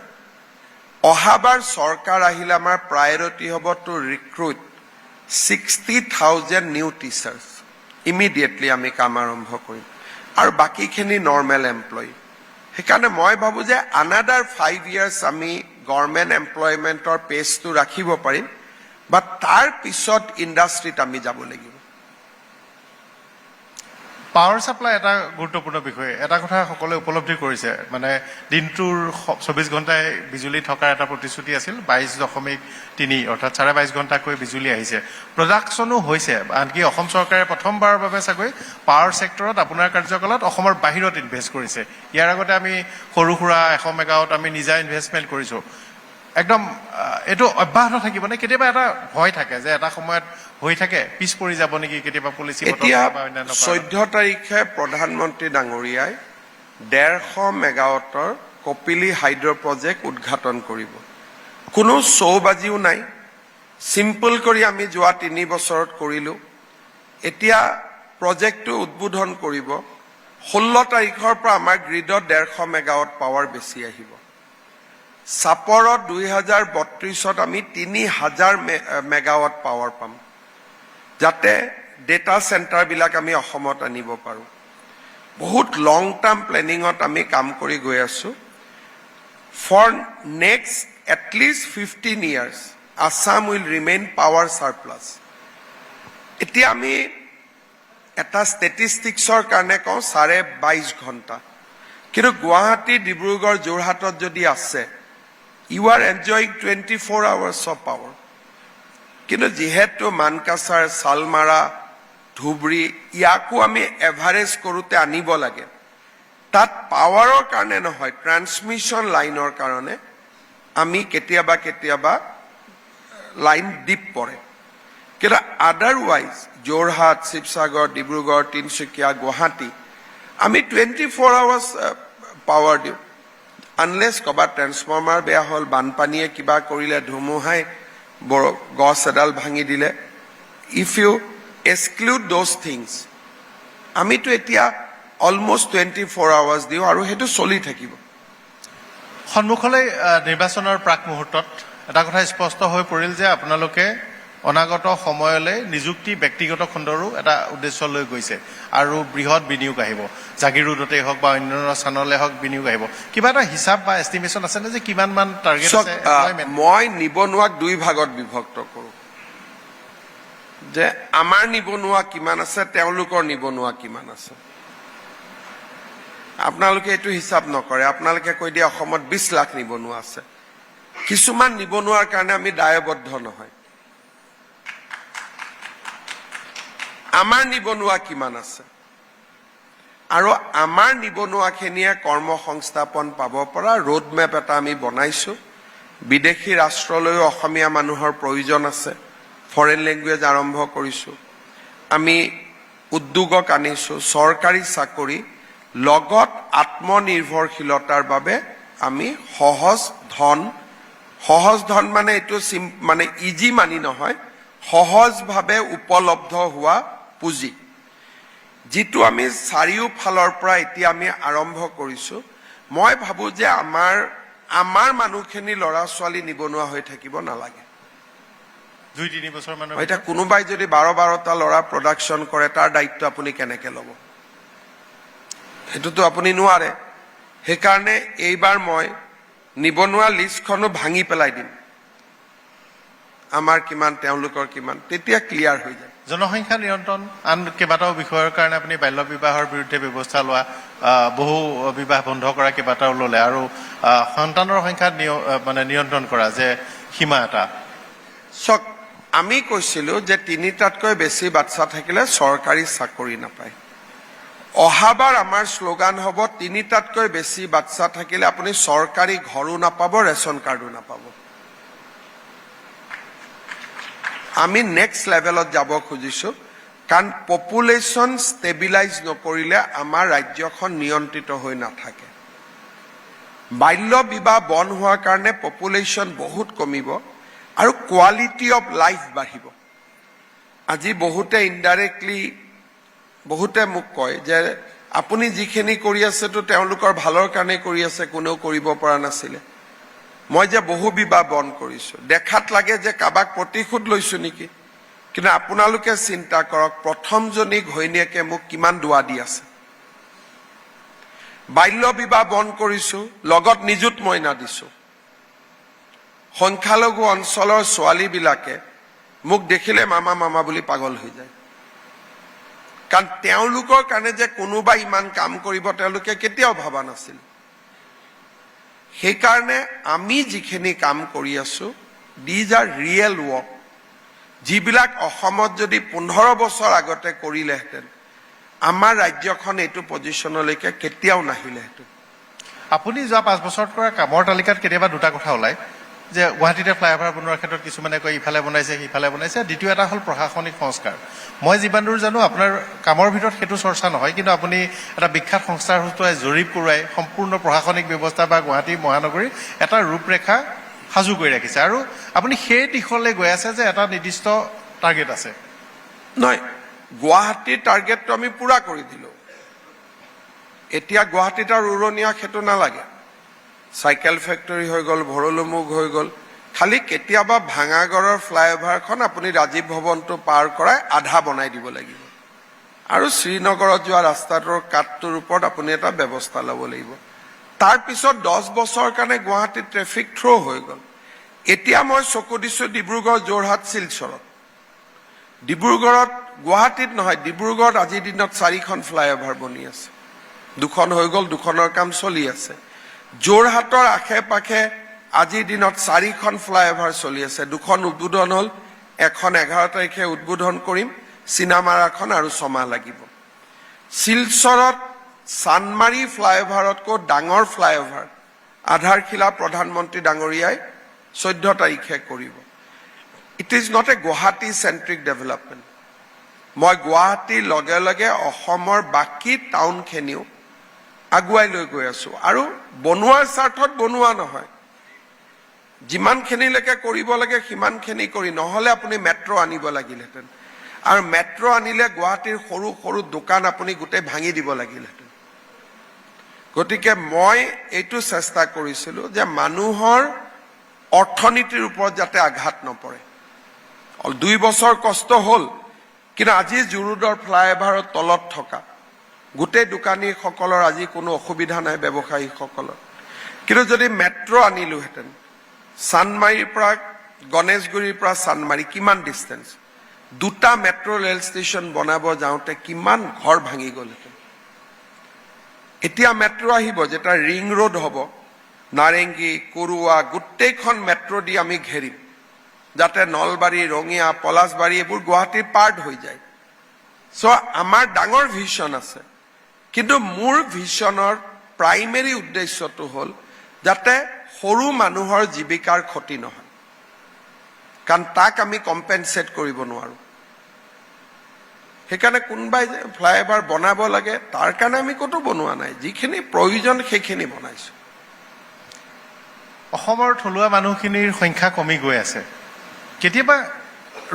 C: অহাবাৰ চৰকাৰ আহিলে আমাৰ প্ৰায়ৰিটি হ'ব two recruit 60,000 new teachers immediately আমি কাম আৰম্ভ কৰিম আৰু বাকীখিনি নৰ্মেল এমপ্লয়ী সেইকাৰণে মই ভাবোঁ যে আনাডাৰ 5 years আমি গভৰ্ণমেণ্ট এমপ্লয়মেণ্টৰ পেজটো ৰাখিব পাৰিম বা তাৰ পিছত ইণ্ডাষ্ট্ৰীত আমি যাব লাগিব
B: পাৱাৰ ছাপ্লাই এটা গুৰুত্বপূৰ্ণ বিষয় এটা কথা সকলোৱে উপলব্ধি কৰিছে মানে দিনটোৰ 24 ঘণ্টাই বিজুলী থকাৰ এটা প্ৰতিশ্ৰুতি আছিল 22.3 অৰ্থাৎ 22.5 ঘণ্টাকৈ বিজুলী আহিছে প্ৰডাকশ্যনো হৈছে আনকি অসম চৰকাৰে প্ৰথমবাৰৰ বাবে চাগৈ পাৱাৰ ছেক্টৰত আপোনাৰ কাৰ্যকালত অসমৰ বাহিৰত ইনভেষ্ট কৰিছে ইয়াৰ আগতে আমি সৰু সুৰা 100 মেগাৱাট আমি নিজা ইনভেষ্টমেণ্ট কৰিছোঁ একদম এইটো অব্যাহত থাকিব নে কেতিয়াবা এটা ভয় থাকে যে এটা সময়ত হৈ থাকে পিছ পৰি যাব নেকি কেতিয়াবা পলিচি
C: এতিয়া 14 তাৰিখে প্ৰধানমন্ত্ৰী ডাঙৰীয়াই 150 মেগাৱাটৰ কপিলী হাইড্ৰ প্ৰজেক্ট উদ্ঘাটন কৰিব কোনো চৌবাজিও নাই সিম্পল কৰি আমি যোৱা 3 বছৰত কৰিলো এতিয়া প্ৰজেক্টটো উদ্বোধন কৰিব 16 তাৰিখৰ পৰা আমাৰ গ্ৰিডত 150 মেগাৱাট পাৱাৰ বেছি আহিব সাপৰত 2032ত আমি 3000 মেগাৱাট পাৱাৰ পাম যাতে ডেটা সেন্টাৰ বিলাক আমি অসমত আনিব পাৰো বহুত লং টাৰ্ম প্লেনিংত আমি কাম কৰি গৈ আছো for next at least 15 years Assam will remain power surplus এতিয়া আমি এটা ষ্টেটিষ্টিক্সৰ কাৰণে কওঁ 22.5 ঘণ্টা কিন্তু গুৱাহাটী ডিব্ৰুগড় যোৰহাটত যদি আছে you are enjoying 24 hours of power কিন্তু যেহেতু মানকাছাৰ সালমাৰা ধুবৰী ইয়াকো আমি এভাৰেজ কৰোতে আনিব লাগে তাত পাৱাৰৰ কাৰণে নহয় ট্ৰান্সমিশন লাইনৰ কাৰণে আমি কেতিয়াবা লাইন ডিপ পৰে কিন্তু আদাৰৱাইজ যোৰহাট শিৱসাগৰ ডিব্ৰুগড় তিনচুকীয়া গুৱাহাটী আমি 24 আৱাৰ্ছ পাৱাৰ দিওঁ আনলেছ কবা ট্ৰান্সফৰ্মাৰ বেয়া হ'ল বানপানীয়ে কিবা কৰিলে ধুমুহাই গছ এডাল ভাঙি দিলে if you exclude those things আমিতো এতিয়া অলমোষ্ট 24 আৱাৰ্ছ দিওঁ আৰু সেইটো চলি থাকিব
B: সন্মুখলৈ নিৰ্বাচনৰ প্ৰাক মুহূৰ্তত এটা কথা স্পষ্ট হৈ পৰিল যে আপোনালোকে অনাগত সময়লৈ নিযুক্তি ব্যক্তিগত খণ্ডৰো এটা উদ্দেশ্য লৈ গৈছে আৰু বৃহৎ বিনিয়োগ আহিব জাগিৰোডতে হওক বা অন্য স্থানলৈ হওক বিনিয়োগ আহিব কিবা এটা হিচাপ বা এষ্টিমেশ্যন আছে নে যে কিমান মান টাৰ্গেট আছে
C: মই নিবনুৱাক দুই ভাগত বিভক্ত কৰোঁ যে আমাৰ নিবনুৱা কিমান আছে তেওঁলোকৰ নিবনুৱা কিমান আছে আপোনালোকে এইটো হিচাপ নকৰে আপোনালোকে কৈ দিয়ে অসমত 20 লাখ নিবনুৱা আছে কিছুমান নিবনুৱাৰ কাৰণে আমি দায়বদ্ধ নহয় আমাৰ নিবনুৱা কিমান আছে আৰু আমাৰ নিবনুৱাখিনিয়ে কৰ্মসংস্থাপন পাব পৰা ৰোড মেপ এটা আমি বনাইছো বিদেশী ৰাষ্ট্ৰলৈও অসমীয়া মানুহৰ প্ৰয়োজন আছে ফৰেন লেংগুৱেজ আৰম্ভ কৰিছো আমি উদ্যোগক আনিছো চৰকাৰী চাকৰি লগত আত্মনিৰ্ভৰশীলতাৰ বাবে আমি সহজ ধন মানে এইটো মানে ইজি মানি নহয় সহজভাৱে উপলব্ধ হোৱা পুঁজি যিটো আমি চাৰিওফালৰ পৰা এতিয়া আমি আৰম্ভ কৰিছো মই ভাবো যে আমাৰ মানুহখিনি ল'ৰা ছোৱালী নিবনুৱা হৈ থাকিব নালাগে
B: 2-3 বছৰ মানৰ
C: এটা কোনোবাই যদি 12টা ল'ৰা প্ৰডাকশ্যন কৰে তাৰ দায়িত্ব আপুনি কেনেকৈ ল'ব সেইটোতো আপুনি নোৱাৰে সেইকাৰণে এইবাৰ মই নিবনুৱা লিষ্টখনো ভাঙি পেলাই দিম আমাৰ কিমান তেওঁলোকৰ কিমান তেতিয়া ক্লিয়াৰ হৈ যায়
B: জনসংখ্যা নিয়ন্ত্ৰণ আন কেইবাটাও বিষয়ৰ কাৰণে আপুনি বাল্য বিবাহৰ বিৰুদ্ধে ব্যৱস্থা লোৱা বহু বিবাহ বন্ধ কৰা কেইবাটাও ল'লে আৰু সন্তানৰ সংখ্যা মানে নিয়ন্ত্ৰণ কৰা যে সীমা এটা
C: চক আমি কৈছিলো যে 3টাতকৈ বেছি বাচ্চা থাকিলে চৰকাৰী চাকৰি নাপায় অহাবাৰ আমাৰ শ্লোগান হ'ব 3টাতকৈ বেছি বাচ্চা থাকিলে আপুনি চৰকাৰী ঘৰো নাপাব ৰেচন কাৰ্ডো নাপাব আমি নেক্সট লেভেলত যাব খুজিছো কাৰণ পপুলেশ্যন ষ্টেবিলাইজ নকৰিলে আমাৰ ৰাজ্যখন নিয়ন্ত্ৰিত হৈ নাথাকে বাল্য বিবাহ বন্ধ হোৱাৰ কাৰণে পপুলেশ্যন বহুত কমিব আৰু কোৱালিটি অফ লাইফ বাঢ়িব আজি বহুতে ইনডাইৰেক্টলি বহুতে মোক কয় যে আপুনি যিখিনি কৰি আছে তো তেওঁলোকৰ ভালৰ কাৰণে কৰি আছে কোনেও কৰিব পৰা নাছিলে মই যে বহু বিবাহ বন্ধ কৰিছো দেখাত লাগে যে কাবাক প্ৰতিশোধ লৈছো নেকি কিন্তু আপোনালোকে চিন্তা কৰক প্ৰথমজনী ঘৈণীয়েকে মোক কিমান দুৱা দি আছে বাল্য বিবাহ বন্ধ কৰিছো লগত নিযুত মইনা দিছো সংখ্যালঘু অঞ্চলৰ ছোৱালীবিলাকে মোক দেখিলে মামা বুলি পাগল হৈ যায় কাৰণ তেওঁলোকৰ কাৰণে যে কোনোবা ইমান কাম কৰিব তেওঁলোকে কেতিয়াও ভাবা নাছিল সেইকাৰণে আমি যিখিনি কাম কৰি আছো দিজ আৰ ৰিয়েল ৱৰ্ক যিবিলাক অসমত যদি 15 বছৰ আগতে কৰিলেহেঁতেন আমাৰ ৰাজ্যখন এইটো পজিশ্যনলৈকে কেতিয়াও নাহিলেহেঁতেন
B: আপুনি যোৱা 5 বছৰত কৰা কামৰ তালিকাত কেতিয়াবা দুটা কথা ওলায় যে গুৱাহাটীতে ফ্লাইঅভাৰ বনোৱাৰ ক্ষেত্ৰত কিছুমানে কয় ইফালে বনাইছে সিফালে বনাইছে। দ্বিতীয় এটা হ'ল প্ৰশাসনিক সংস্কাৰ। মই যিমান দূৰ জানো আপোনাৰ কামৰ ভিতৰত সেইটো চৰ্চা নহয়, কিন্তু আপুনি এটা বিখ্যাত সংস্থাৰ হতুৱাই জৰীপ কৰোৱাই সম্পূৰ্ণ প্ৰশাসনিক ব্যৱস্থা বা গুৱাহাটী মহানগৰীৰ এটা ৰূপৰেখা সাজু কৰি ৰাখিছে, আৰু আপুনি সেই দিশলৈ গৈ আছে যে এটা নিৰ্দিষ্ট টাৰ্গেট আছে।
C: নহয়, গুৱাহাটীৰ টাৰ্গেটটো আমি পূৰা কৰি দিলোঁ। এতিয়া গুৱাহাটীত আৰু উৰণীয়া সেইটো নালাগে। চাইকেল ফেক্টৰী হৈ গ'ল, ভৰলুমুখ হৈ গ'ল। খালি কেতিয়াবা ভাঙাগড়ৰ ফ্লাইঅভাৰখন আপুনি ৰাজীৱ ভৱনটো পাৰ কৰাই আধা বনাই দিব লাগিব, আৰু শ্ৰীনগৰত যোৱা ৰাস্তাটোৰ কাটটোৰ ওপৰত আপুনি এটা ব্যৱস্থা ল'ব লাগিব। তাৰপিছত 10 বছৰৰ কাৰণে গুৱাহাটীত ট্ৰেফিক থ্ৰ' হৈ গ'ল। এতিয়া মই চকু দিছোঁ ডিব্ৰুগড়, যোৰহাট, শিলচৰত। ডিব্ৰুগড়ত, গুৱাহাটীত নহয়, ডিব্ৰুগড়ত আজিৰ দিনত 4খন ফ্লাইঅভাৰ বনি আছে। 2খন হৈ গ'ল, 2খনৰ কাম চলি আছে। যোৰহাটৰ আশে পাশে আজিৰ দিনত 4খন ফ্লাইঅভাৰ চলি আছে। 2খন উদ্বোধন হ'ল, এখন 11 তাৰিখে উদ্বোধন কৰিম, চিনামাৰাখন আৰু 6 মাহ লাগিব। শিলচৰত চানমাৰী ফ্লাইঅভাৰতকৈ ডাঙৰ ফ্লাইঅভাৰ আধাৰশিলা প্ৰধানমন্ত্ৰী ডাঙৰীয়াই 14 তাৰিখে কৰিব। It is not a Guwahati centric development. মই গুৱাহাটীৰ লগে লগে অসমৰ বাকী টাউনখিনিও আগুৱাই লৈ গৈ আছো, আৰু বনোৱাৰ স্বাৰ্থত বনোৱা নহয়। যিমানখিনিলৈকে কৰিব লাগে সিমানখিনি কৰি, নহ'লে আপুনি মেট্ৰ' আনিব লাগিলহেঁতেন, আৰু মেট্ৰ' আনিলে গুৱাহাটীৰ সৰু সৰু দোকান আপুনি গোটেই ভাঙি দিব লাগিলহেঁতেন। গতিকে মই এইটো চেষ্টা কৰিছিলোঁ যে মানুহৰ অৰ্থনীতিৰ ওপৰত যাতে আঘাত নপৰে। 2 বছৰ কষ্ট হ'ল, কিন্তু আজি জুৰুডৰ ফ্লাইঅভাৰৰ তলত থকা গোটেই দোকানীসকলৰ আজি কোনো অসুবিধা নাই, ব্যৱসায়ীসকলৰ। কিন্তু যদি মেট্ৰ' আনিলোহেঁতেন, চানমাৰীৰ পৰা, গণেশগুৰিৰ পৰা চানমাৰী কিমান ডিষ্টেঞ্চ, 2টা মেট্ৰ' ৰেল ষ্টেচন বনাব যাওঁতে কিমান ঘৰ ভাঙি গ'লহেঁতেন। এতিয়া মেট্ৰ' আহিব, যেতিয়া ৰিং ৰোড হ'ব, নাৰেংগী, কৰুৱা গোটেইখন মেট্ৰ' দি আমি ঘেৰিম, যাতে নলবাৰী, ৰঙিয়া, পলাশবাৰী এইবোৰ গুৱাহাটীৰ পাৰ্ট হৈ যায়। চ' আমাৰ ডাঙৰ ভিছন আছে, কিন্তু মোৰ ভিছনৰ প্ৰাইমেৰী উদ্দেশ্যটো হ'ল যাতে সৰু মানুহৰ জীৱিকাৰ ক্ষতি নহয়, কাৰণ তাক আমি কম্পেনচেট কৰিব নোৱাৰোঁ। সেইকাৰণে কোনোবাই যে ফ্লাইঅভাৰ বনাব লাগে তাৰ কাৰণে আমি ক'তো বনোৱা নাই, যিখিনি প্ৰয়োজন সেইখিনি বনাইছোঁ।
B: অসমৰ থলুৱা মানুহখিনিৰ সংখ্যা কমি গৈ আছে, কেতিয়াবা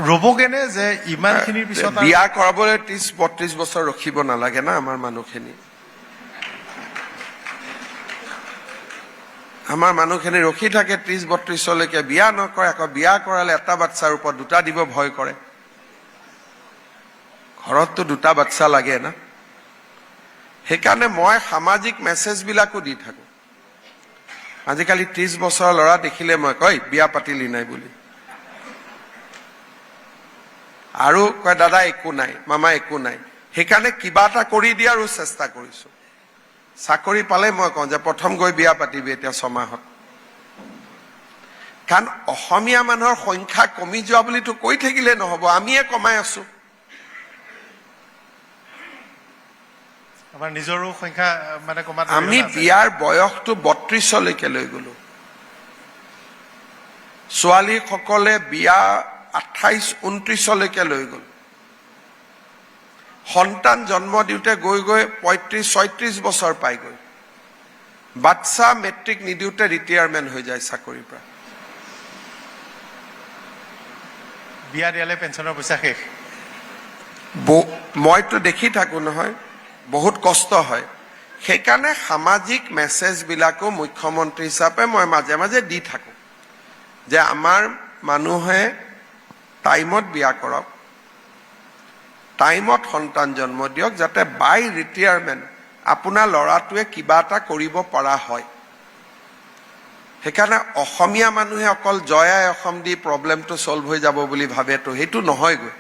B: ৰ'বগেনে যে ইমানখিনিৰ পিছত
C: বিয়া কৰাবলৈ 30-32 বছৰ ৰখিব নালাগে না। আমাৰ মানুহখিনি ৰখি থাকে 30-32লৈকে, বিয়া নকৰে। আকৌ বিয়া কৰালে এটা বাচ্চাৰ ওপৰত 2টা দিব ভয় কৰে। ঘৰততো 2টা বাচ্চা লাগে না। সেইকাৰণে মই সামাজিক মেছেজবিলাকো দি থাকোঁ। আজিকালি 30 বছৰৰ ল'ৰা দেখিলে মই কয় বিয়া পাতিলি নাই বুলি, আৰু কয় দাদা একো নাই, মামা একো নাই। সেইকাৰণে কিবা এটা কৰি দিয়াৰো চেষ্টা কৰিছোঁ। চাকৰি পালে মই কওঁ যে প্ৰথম গৈ বিয়া পাতিবি এতিয়া 6 মাহত, কাৰণ অসমীয়া মানুহৰ সংখ্যা কমি যোৱা বুলিতো কৈ থাকিলে নহ'ব, আমিয়ে কমাই আছো।
B: আমাৰ নিজৰো সংখ্যা মানে কমাত
C: আমি বিয়াৰ বয়সটো 32লৈকে লৈ গলো। ছোৱালীসকলে বিয়া 28-29লৈকে লৈ গ'ল। সন্তান জন্ম দিওঁতে গৈ গৈ 35-36 বছৰ পাইগৈ। বাচ্চা মেট্ৰিক নিদিওঁতে ৰিটায়াৰমেণ্ট হৈ যায় চাকৰিৰ পৰা।
B: বিয়া দিয়ালে পেঞ্চনৰ পইচা শেষ।
C: মইতো দেখি থাকো নহয়, বহুত কষ্ট হয়। সেইকাৰণে সামাজিক মেছেজবিলাকো মুখ্যমন্ত্ৰী হিচাপে মই মাজে মাজে দি থাকোঁ যে আমাৰ মানুহে টাইমত বিয়া কৰক, টাইমত সন্তান জন্ম দিয়ক, যাতে বাই ৰিটায়াৰমেণ্ট আপোনাৰ ল'ৰাটোৱে কিবা এটা কৰিব পৰা হয়। সেইকাৰণে অসমীয়া মানুহে অকল জয় আই অসম দি প্ৰব্লেমটো চল্ভ হৈ যাব বুলি ভাবেতো, সেইটো নহয়গৈ।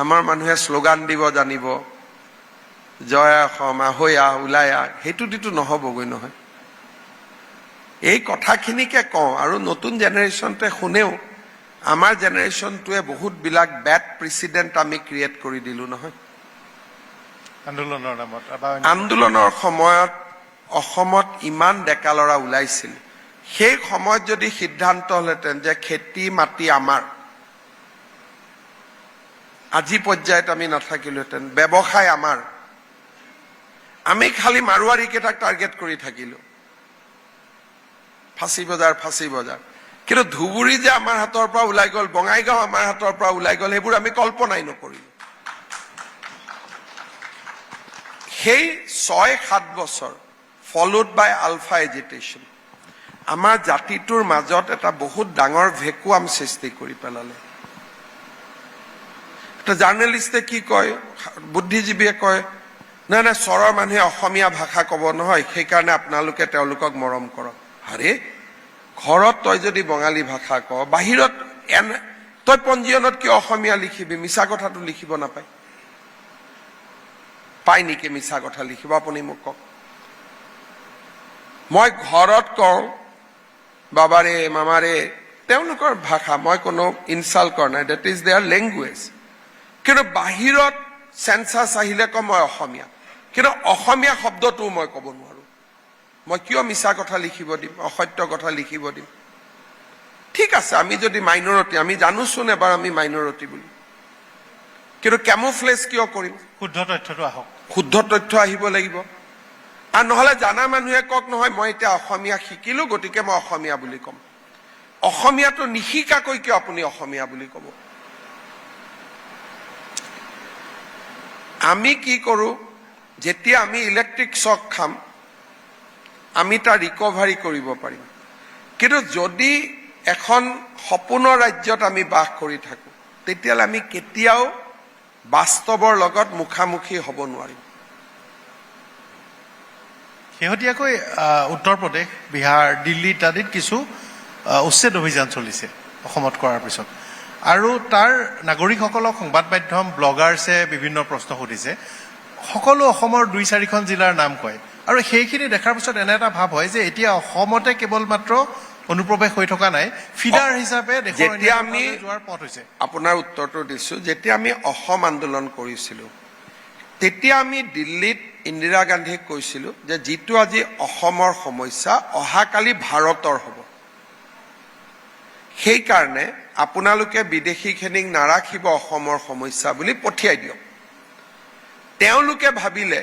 C: আমাৰ মানুহে শ্লোগান দিব জানিব, জয় অসম, আহৈ আহ, ওলাই আহ, সেইটো দিতো নহ'বগৈ নহয়। এই কথাখিনিকে কওঁ, আৰু নতুন জেনেৰেশ্যনটোৱে শুনেও। আমাৰ জেনেৰেশ্যনটোৱে বহুতবিলাক বেড প্ৰেচিডেণ্ট আমি ক্ৰিয়েট কৰি দিলোঁ নহয়।
B: আন্দোলনৰ নামত
C: আন্দোলনৰ সময়ত অসমত ইমান ডেকা ল'ৰা ওলাইছিল, সেই সময়ত যদি সিদ্ধান্ত হলহেঁতেন যে খেতি মাটি আমাৰ, আজি পৰ্যায়ত আমি নাথাকিলোহেঁতেন, ব্যৱসায় আমাৰ, আমি খালি মাৰোৱাৰীকেইটাক টাৰ্গেট কৰি থাকিলো, ফাঁচী বজাৰ। কিন্তু ধুবুৰী যে আমাৰ হাতৰ পৰা ওলাই গ'ল, বঙাইগাঁও আমাৰ হাতৰ পৰা ওলাই গ'ল, সেইবোৰ আমি কল্পনাই নকৰিলো। সেই 6-7 বছৰ ফলোড বাই আলফা এজিটেশ্যন আমাৰ জাতিটোৰ মাজত এটা বহুত ডাঙৰ ভেকুৱাম সৃষ্টি কৰি পেলালে। এটা জাৰ্নেলিষ্টে কি কয়, বুদ্ধিজীৱীয়ে কয়, নাই চৰৰ মানুহে অসমীয়া ভাষা ক'ব নহয়, সেইকাৰণে আপোনালোকে তেওঁলোকক মৰম কৰক। আৰে ঘৰত তই যদি বঙালী ভাষা ক, বাহিৰত তই পঞ্জীয়নত কিয় অসমীয়া লিখিবি? মিছা কথাটো লিখিব নাপায়, পাই নেকি মিছা কথা লিখিব? আপুনি মোক কওক। মই ঘৰত কওঁ বাবাৰে মামাৰে, তেওঁলোকৰ ভাষা, মই কোনো ইনচাল্ট কৰা নাই, ডেট ইজ দেয়াৰ লেংগুৱেজ। কিন্তু বাহিৰত চেঞ্চাছ আহিলে কওঁ মই অসমীয়া, কিন্তু অসমীয়া শব্দটোও মই ক'ব নোৱাৰো। মই কিয় মিছা কথা লিখিব দিম, অসত্য কথা লিখিব দিম? ঠিক আছে, আমি যদি মাইনৰিটি, আমি জানোচোন এবাৰ আমি মাইনৰিটি বুলি, কিন্তু কেমোফ্লেজ কিয় কৰিম?
B: শুদ্ধ তথ্যটো আহক,
C: শুদ্ধ তথ্য আহিব লাগিব। আৰু নহলে জানা মানুহে কওক নহয় মই এতিয়া অসমীয়া শিকিলো গতিকে মই অসমীয়া বুলি ক'ম। অসমীয়াটো নিশিকাকৈ কিয় আপুনি অসমীয়া বুলি ক'ব? আমি কি কৰো, যেতিয়া আমি ইলেক্ট্ৰিক শ্বক খাম আমি তাৰ ৰিকভাৰী কৰিব পাৰিম। কিন্তু যদি এখন সপোনৰ ৰাজ্যত আমি বাস কৰি থাকো, তেতিয়াহ'লে আমি কেতিয়াও বাস্তৱৰ লগত মুখামুখি হ'ব নোৱাৰিম।
B: শেহতীয়াকৈ উত্তৰ প্ৰদেশ, বিহাৰ, দিল্লী ইত্যাদিত কিছু উচ্ছেদ অভিযান চলিছে অসমত কৰাৰ পিছত, আৰু তাৰ নাগৰিকসকলক সংবাদ মাধ্যম, ব্লগাৰ্ছে বিভিন্ন প্ৰশ্ন সুধিছে। সকলো অসমৰ 2-4খন জিলাৰ নাম কয়, আৰু সেইখিনি দেখাৰ পিছত এনে এটা ভাৱ হয় যে এতিয়া অসমতে কেৱল মাত্ৰ অনুপ্ৰৱেশ হৈ থকা নাই, ফিডাৰ হিচাপে
C: যেতিয়া আমি
B: যোৱাৰ পথ হৈছে।
C: আপোনাৰ উত্তৰটো দিছো, যেতিয়া আমি অসম আন্দোলন কৰিছিলো তেতিয়া আমি দিল্লীত ইন্দিৰা গান্ধীক কৈছিলো যে যিটো আজি অসমৰ সমস্যা অহাকালি ভাৰতৰ হ'ব, সেইকাৰণে আপোনালোকে বিদেশীখিনিক নাৰাখিব অসমৰ সমস্যা বুলি পঠিয়াই দিয়ক। তেওঁলোকে ভাবিলে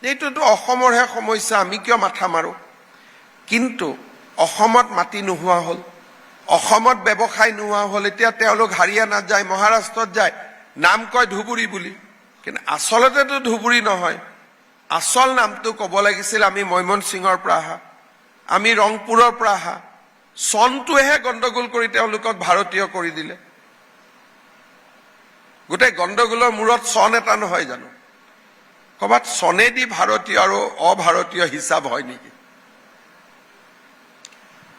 C: এইটোতো অসমৰহে সমস্যা, আমি কিয় মাথা মাৰো? কিন্তু অসমত মাটি নোহোৱা হ'ল, অসমত ব্যৱসায় নোহোৱা হ'ল। এতিয়া তেওঁলোক হাৰিয়ানাত যায়, মহাৰাষ্ট্ৰত যায়, নাম কয় ধুবুৰী বুলি, কিন্তু আচলতেতো ধুবুৰী নহয়। আচল নামটো ক'ব লাগিছিল আমি ময়মনসিঙৰ পৰা আহা, আমি ৰংপুৰৰ পৰা আহা। চনটোহে গণ্ডগোল কৰি তেওঁলোকক ভাৰতীয় কৰি দিলে। গোটেই গণ্ডগোলৰ মূৰত চন এটা নহয় জানো? ক'ৰবাত চনেদি ভাৰতীয় আৰু অভাৰতীয় হিচাপ হয় নেকি?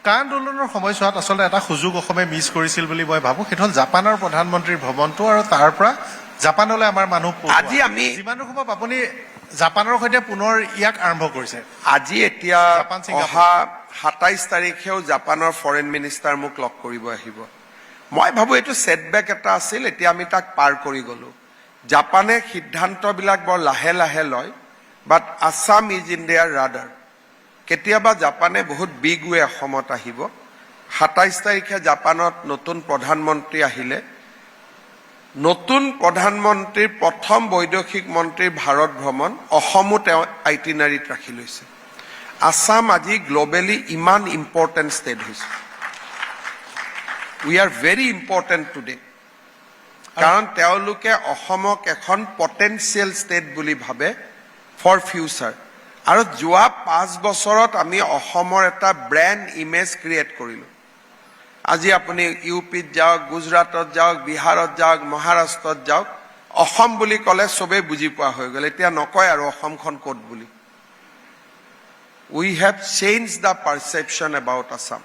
B: কা আন্দোলনৰ সময়ছোৱাত আচলতে এটা সুযোগ অসমে মিছ কৰিছিল বুলি মই ভাবো, সেইটো হ'ল জাপানৰ প্ৰধানমন্ত্ৰীৰ ভ্ৰমণটো, আৰু তাৰ পৰা জাপানলৈ আমাৰ মানুহ
C: আজি আমি
B: যিমানটো সম্ভৱ আপুনি জাপানৰ সৈতে পুনৰ ইয়াক আৰম্ভ কৰিছে।
C: আজি এতিয়া অহা 27 তাৰিখেও জাপানৰ ফৰেন মিনিষ্টাৰ মোক লগ কৰিব আহিব। মই ভাবো এইটো ছেটবেক এটা আছিল, এতিয়া আমি তাক পাৰ কৰি গলো। জাপানে সিদ্ধান্তবিলাক বৰ লাহে লাহে লয়, but Assam is in their radar. কেতিয়াবা জাপানে বহুত বিগ ৱে অসমত আহিব। 27 তাৰিখে জাপানত নতুন প্ৰধানমন্ত্ৰী আহিলে, নতুন প্ৰধানমন্ত্ৰীৰ প্ৰথম বৈদেশিক মন্ত্ৰীৰ ভাৰত ভ্ৰমণ অসমো তেওঁ আইটিনাৰীত ৰাখি লৈছে। আছাম আজি গ্ল'বেলি ইমান ইম্পৰ্টেণ্ট ষ্টেট হৈছে। We are very important today, কাৰণ তেওঁলোকে অসমক এখন পটেঞ্চিয়েল ষ্টেট বুলি ভাবে ফৰ ফিউচাৰ। আৰু যোৱা 5 বছৰত আমি অসমৰ এটা ব্ৰেণ্ড ইমেজ ক্ৰিয়েট কৰিলোঁ। আজি আপুনি ইউপিত যাওক, গুজৰাটত যাওক, বিহাৰত যাওক, মহাৰাষ্ট্ৰত যাওক, অসম বুলি ক'লে চবেই বুজি পোৱা হৈ গ'ল। এতিয়া নকয় আৰু অসমখন ক'ত বুলি। We have change the perception about Assam.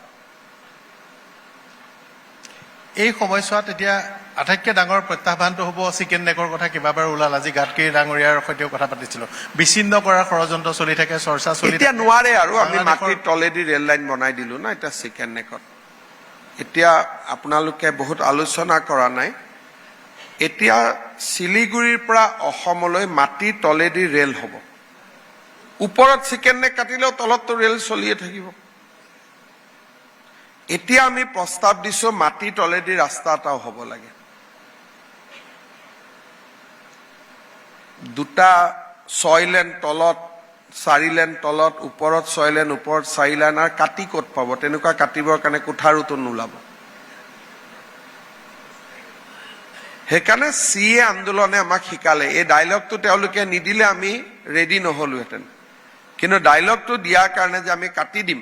B: এই সময়ছোৱাত এতিয়া আটাইতকৈ ডাঙৰ প্ৰত্যাহ্বানটো হ'ব চিকেন নেকৰ কথা কেইবাবাৰ ওলাল। আজি গাডকাৰী ডাঙৰীয়াৰ সৈতেও কথা পাতিছিলো, বিচ্ছিন্ন কৰাৰ ষড়যন্ত্ৰ চলি থাকে, চৰ্চা চলি থাকে।
C: এতিয়া নোৱাৰে, আৰু আমি মাটিৰ তলেদি ৰেল লাইন বনাই দিলো না এতিয়া চিকেন নেকত। এতিয়া আপোনালোকে বহুত আলোচনা কৰা নাই, এতিয়া শিলিগুৰিৰ পৰা অসমলৈ মাটিৰ তলেদি ৰেল হ'ব। ওপৰত চিকেন নেক কাটিলেও তলততো ৰেল চলিয়ে থাকিব। এতিয়া আমি প্ৰস্তাৱ দিছো মাটি তলেদি ৰাস্তা এটাও হ'ব লাগে। 2টা 6 লেন তলত 4 লেন তলত ওপৰত 6 লেন ওপৰত 4 লেন আৰু কাটি ক'ত পাব? তেনেকুৱা কাটিবৰ কাৰণে কোঠাৰোতো নোলাব। সেইকাৰণে CA আন্দোলনে আমাক শিকালে। এই ডায়লগটো তেওঁলোকে নিদিলে আমি ৰেডি নহলোহেঁতেন, কিন্তু ডায়লগটো দিয়াৰ কাৰণে যে আমি কাটি দিম,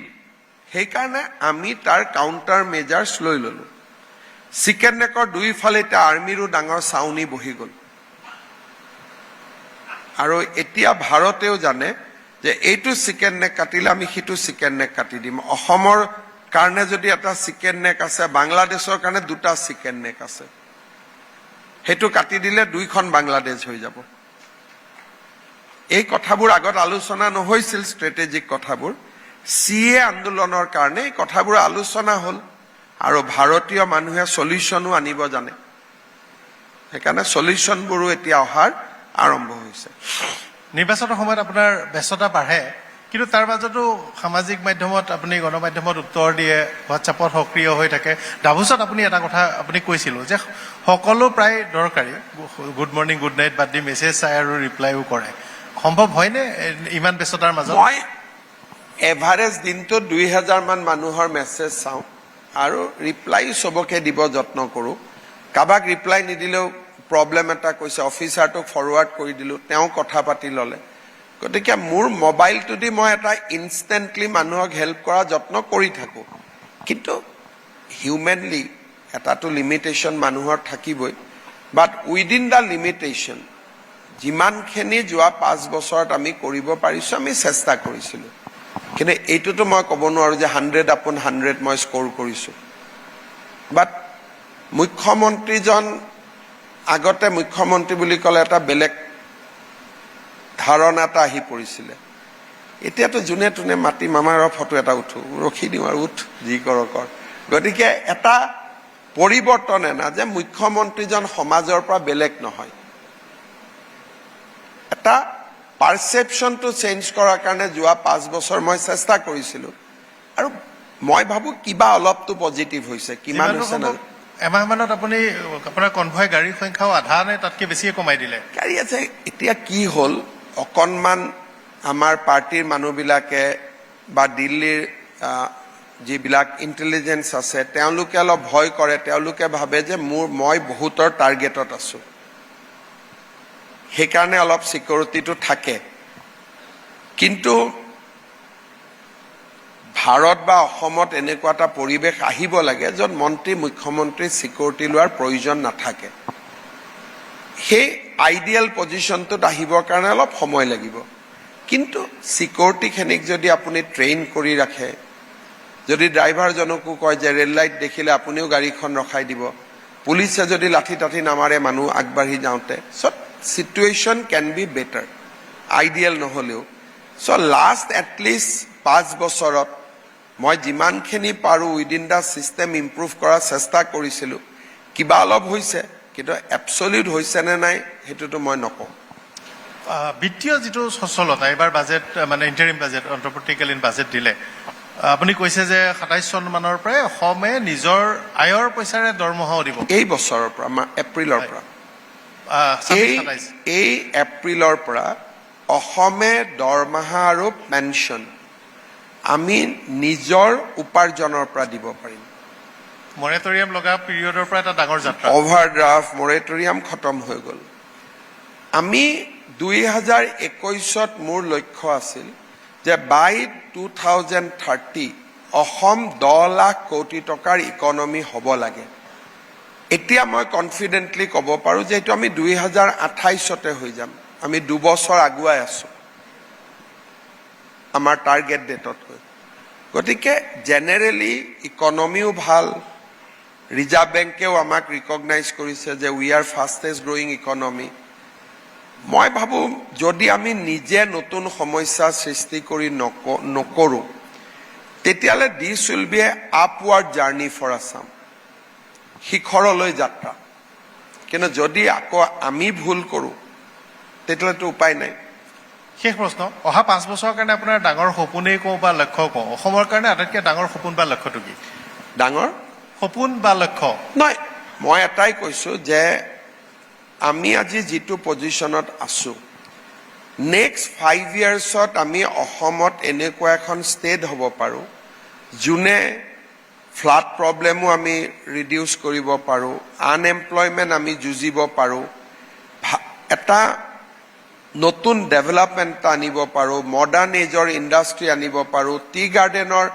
C: সেইকাৰণে আমি তাৰ কাউণ্টাৰ মেজাৰ্ছ লৈ ললো। চিকেন নেকৰ দুইফালে এতিয়া আৰ্মিৰো ডাঙৰ চাউনি বহি গ'ল। আৰু এতিয়া ভাৰতেও জানে যে এইটো চিকেন নেক কাটিলে আমি সিটো চিকেন নেক কাটি দিম। অসমৰ কাৰণে যদি এটা চিকেন নেক আছে, বাংলাদেশৰ কাৰণে 2টা চিকেন নেক আছে। সেইটো কাটি দিলে 2খন বাংলাদেশ হৈ যাব। এই কথাবোৰ আগত আলোচনা নহৈছিল, ষ্ট্ৰেটেজিক কথাবোৰ। CA আন্দোলনৰ কাৰণে এই কথাবোৰ আলোচনা হ'ল আৰু ভাৰতীয় মানুহে সলিউশনো আনিব জানে। সেইকাৰণে সলিউশনবোৰো এতিয়া অহাৰ আৰম্ভ হৈছে।
B: নিৰ্বাচনৰ সময়ত আপোনাৰ ব্যস্ততা বাঢ়ে, কিন্তু তাৰ মাজতো সামাজিক মাধ্যমত আপুনি গণমাধ্যমত উত্তৰ দিয়ে, হোৱাটছআপত সক্ৰিয় হৈ থাকে। ডাভোছত আপুনি এটা কথা আপুনি কৈছিল যে সকলো প্ৰায় দৰকাৰী, গুড মৰ্ণিং গুড নাইট বাদ দি মেছেজ চাই আৰু ৰিপ্লাইও কৰে। সম্ভৱ হয়নে ইমান ব্যস্ততাৰ মাজত?
C: মই এভাৰেজ দিনটোত 2000 মান মানুহৰ মেছেজ চাওঁ আৰু ৰিপ্লাই চবকে দিব যত্ন কৰোঁ। কাৰোবাক ৰিপ্লাই নিদিলেও প্ৰব্লেম এটা কৈছে, অফিচাৰটোক ফৰৱাৰ্ড কৰি দিলোঁ, তেওঁ কথা পাতি ল'লে। গতিকে মোৰ মোবাইলটো দি মই এটা ইনষ্টেণ্টলি মানুহক হেল্প কৰা যত্ন কৰি থাকোঁ। কিন্তু হিউমেনলি এটাতো লিমিটেশ্যন মানুহৰ থাকিবই, বাট উইদিন দ্য লিমিটেশ্যন যিমানখিনি যোৱা 5 বছৰত আমি কৰিব পাৰিছোঁ, আমি চেষ্টা কৰিছিলোঁ। কিন্তু এইটোতো মই ক'ব নোৱাৰোঁ যে 100 upon 100 মই স্ক'ৰ কৰিছোঁ। বাট মুখ্যমন্ত্ৰীজন, আগতে মুখ্যমন্ত্ৰী বুলি ক'লে এটা বেলেগ ধাৰণা এটা আহি পৰিছিলে। এতিয়াতো যোনে তোনে মাতি মামাৰ ফটো এটা উঠো, ৰখি দিওঁ আৰু উঠ, যি কৰ কৰ। গতিকে এটা পৰিৱৰ্তন এনা যে মুখ্যমন্ত্ৰীজন সমাজৰ পৰা বেলেগ নহয়। এটা পাৰচেপশ্যনটো চেঞ্জ কৰাৰ কাৰণে যোৱা 5 বছৰ মই চেষ্টা কৰিছিলোঁ আৰু মই ভাবোঁ কিবা অলপতো পজিটিভ হৈছে। কিমান হৈছে না,
B: এমাহমানত আপুনি আপোনাৰ কনভয় গাড়ীৰ সংখ্যাও আধা নে তাতকৈ বেছিয়ে কমাই দিলে?
C: গাড়ী আছে। এতিয়া কি হ'ল, অকণমান আমাৰ পাৰ্টিৰ মানুহবিলাকে বা দিল্লীৰ যিবিলাক ইণ্টেলিজেঞ্চ আছে তেওঁলোকে অলপ ভয় কৰে। তেওঁলোকে ভাবে যে মই বহুতৰ টাৰ্গেটত আছোঁ, সেইকাৰণে অলপ ছিকিউৰিটিটো থাকে। কিন্তু ভাৰত বা অসমত এনেকুৱা এটা পৰিৱেশ আহিব লাগে য'ত মন্ত্ৰী মুখ্যমন্ত্ৰীৰ ছিকিউৰিটি লোৱাৰ প্ৰয়োজন নাথাকে। সেই আইডিয়েল পজিশ্যনটোত আহিবৰ কাৰণে অলপ সময় লাগিব। কিন্তু ছিকিউৰিটিখিনিক যদি আপুনি ট্ৰেইন কৰি ৰাখে, যদি ড্ৰাইভাৰজনকো কয় যে ৰেল লাইট দেখিলে আপুনিও গাড়ীখন ৰখাই দিব, পুলিচে যদি লাঠি তাঠি নামাৰে মানুহ আগবাঢ়ি যাওঁতে, so' situation can be better, ideal নহ'লেও। চ' লাষ্ট এটলিষ্ট 5 বছৰত মই যিমানখিনি পাৰোঁ উইদিন দ্য ছিষ্টেম ইম্প্ৰুভ কৰাৰ চেষ্টা কৰিছিলোঁ। কিবা অলপ হৈছে, কিন্তু এবছলিউট হৈছে নে নাই সেইটোতো মই নকওঁ।
B: বিত্তীয় যিটো সচলতা, এইবাৰ বাজেট মানে ইণ্টাৰিম বাজেট, অন্তৰ্বৰ্তীকালীন বাজেট দিলে, আপুনি কৈছে যে 27 চন মানৰ পৰাই অসমে নিজৰ আয়ৰ পইচাৰে দৰমহাও দিব।
C: এই বছৰৰ পৰা, আমাৰ এপ্ৰিলৰ পৰা,
B: 26-27
C: এই এপ্ৰিলৰ পৰা অসমে দৰমহা আৰু পেঞ্চন আমি নিজৰ উপাৰ্জনৰ পৰা দিব পাৰিম।
B: মৰেটৰিয়াম লগা পিৰিয়ডৰ পৰা এটা ডাঙৰ যাত্ৰা।
C: অভাৰড্ৰাফ্ট মৰেটৰিয়াম খতম হৈ গ'ল। আমি 2021ত মোৰ লক্ষ্য আছিল যে বাই 2030 অসম 10 লাখ কোটি টকাৰ ইকনমি হ'ব লাগে। এতিয়া মই কনফিডেণ্টলি ক'ব পাৰোঁ যে এইটো আমি 2028তে হৈ যাম। আমি 2 বছৰ আগুৱাই আছোঁ আমাৰ টাৰ্গেট ডেটতকৈ। গতিকে জেনেৰেলি ইকনমিও ভাল, ৰিজাৰ্ভ বেংকেও আমাক ৰিকগনাইজ কৰিছে যে we are fastest growing economy. মই ভাবোঁ যদি আমি নিজে নতুন সমস্যা সৃষ্টি কৰি নকৰোঁ, তেতিয়াহ'লে this will be a upward journey for Assam, শিখৰলৈ যাত্ৰা। কিন্তু যদি আকৌ আমি ভুল কৰোঁ তেতিয়াহ'লেতো উপায় নাই।
B: শেষ প্ৰশ্ন, অহা 5 বছৰৰ কাৰণে আপোনাৰ ডাঙৰ সপোনেই কওঁ বা লক্ষ্য কওঁ, অসমৰ কাৰণে আটাইতকৈ ডাঙৰ সপোন বা লক্ষ্যটো কি?
C: ডাঙৰ
B: সপোন বা লক্ষ্য
C: নহয় মই এটাই কৈছো যে আমি আজি যিটো পজিশ্যনত আছো নেক্সট 5 ইয়াৰ্ছত আমি অসমত এনেকুৱা এখন ষ্টেট হ'ব পাৰোঁ যোনে ফ্লাড প্ৰব্লেমো আমি ৰিডিউচ কৰিব পাৰোঁ আনএমপ্লয়মেণ্ট আমি যুঁজিব পাৰোঁ এটা নতুন ডেভেলপমেণ্ট আনিব পাৰোঁ মডাৰ্ণ এজৰ ইণ্ডাষ্ট্ৰী আনিব পাৰোঁ টি গাৰ্ডেনৰ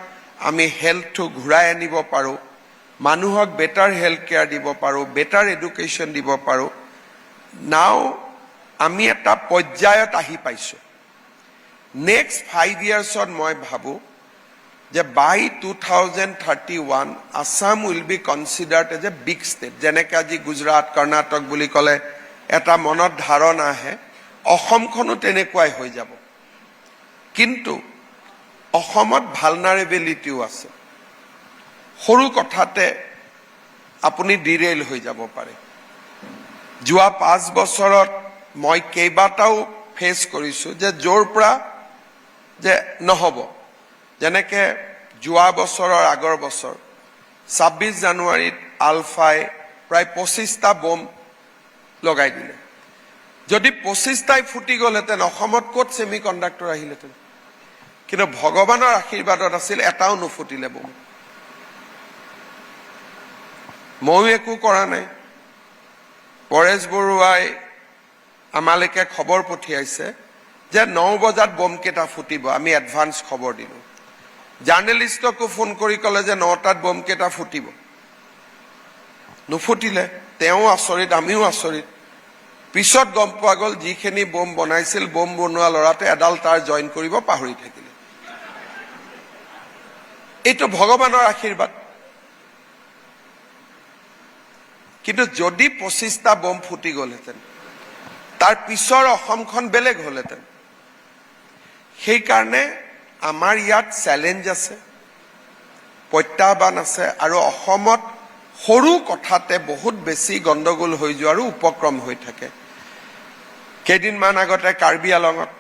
C: আমি হেল্থটো ঘূৰাই আনিব পাৰোঁ মানুহক বেটাৰ হেল্থ কেয়াৰ দিব পাৰোঁ বেটাৰ এডুকেশ্যন দিব পাৰোঁ নাও আমি এটা পৰ্যায়ত আহি পাইছোঁ নেক্সট 5 ইয়াৰ্ছত মই ভাবোঁ যে by 2031 Assam will be considered as a big state যেনেকৈ আজি গুজৰাট কৰ্ণাটক বুলি ক'লে এটা মনত ধাৰণা আহে অসমখনো তেনেকুৱাই হৈ যাব কিন্তু অসমত ভালনাৰেবিলিটিও আছে সৰু কথাতে আপুনি ডিৰেইল হৈ যাব পাৰে যোৱা 5 বছৰত মই কেইবাটাও ফেচ কৰিছোঁ যে য'ৰ পৰা যে নহ'ব যেনেকৈ যোৱা বছৰৰ আগৰ বছৰ 26 জানুৱাৰীত আলফাই প্ৰায় 25টা বম লগাই দিলে যদি 25টাই ফুটি গ'লহেঁতেন অসমত ক'ত ছেমি কণ্ডাক্টৰ আহিলহেঁতেন কিন্তু ভগৱানৰ আশীৰ্বাদত আছিল এটাও নুফুটিলে বম ময়ো একো কৰা নাই পৰেশ বৰুৱাই আমালৈকে খবৰ পঠিয়াইছে যে 9 বজাত বম কেইটা ফুটিব আমি এডভান্স খবৰ দিলোঁ জাৰ্নেলিষ্টকো ফোন কৰি ক'লে যে 9টাত বম কেইটা ফুটিব নুফুটিলে তেওঁ আচৰিত আমিও আচৰিত পিছত গম পোৱা গ'ল যিখিনি বম বনাইছিল বম বনোৱা ল'ৰাটোৱে এডাল তাৰ জইন কৰিব পাহৰি থাকিলে এইটো ভগৱানৰ আশীৰ্বাদ কিন্তু যদি 25টা বম ফুটি গ'লহেঁতেন তাৰ পিছৰ অসমখন বেলেগ হ'লহেঁতেন সেইকাৰণে আমাৰ ইয়াত চেলেঞ্জ আছে প্ৰত্যাহ্বান আছে আৰু অসমত সৰু কথাতে বহুত বেছি গণ্ডগোল হৈ যোৱাৰো উপক্ৰম হৈ থাকে কেইদিনমান আগতে কাৰ্বি আলঙত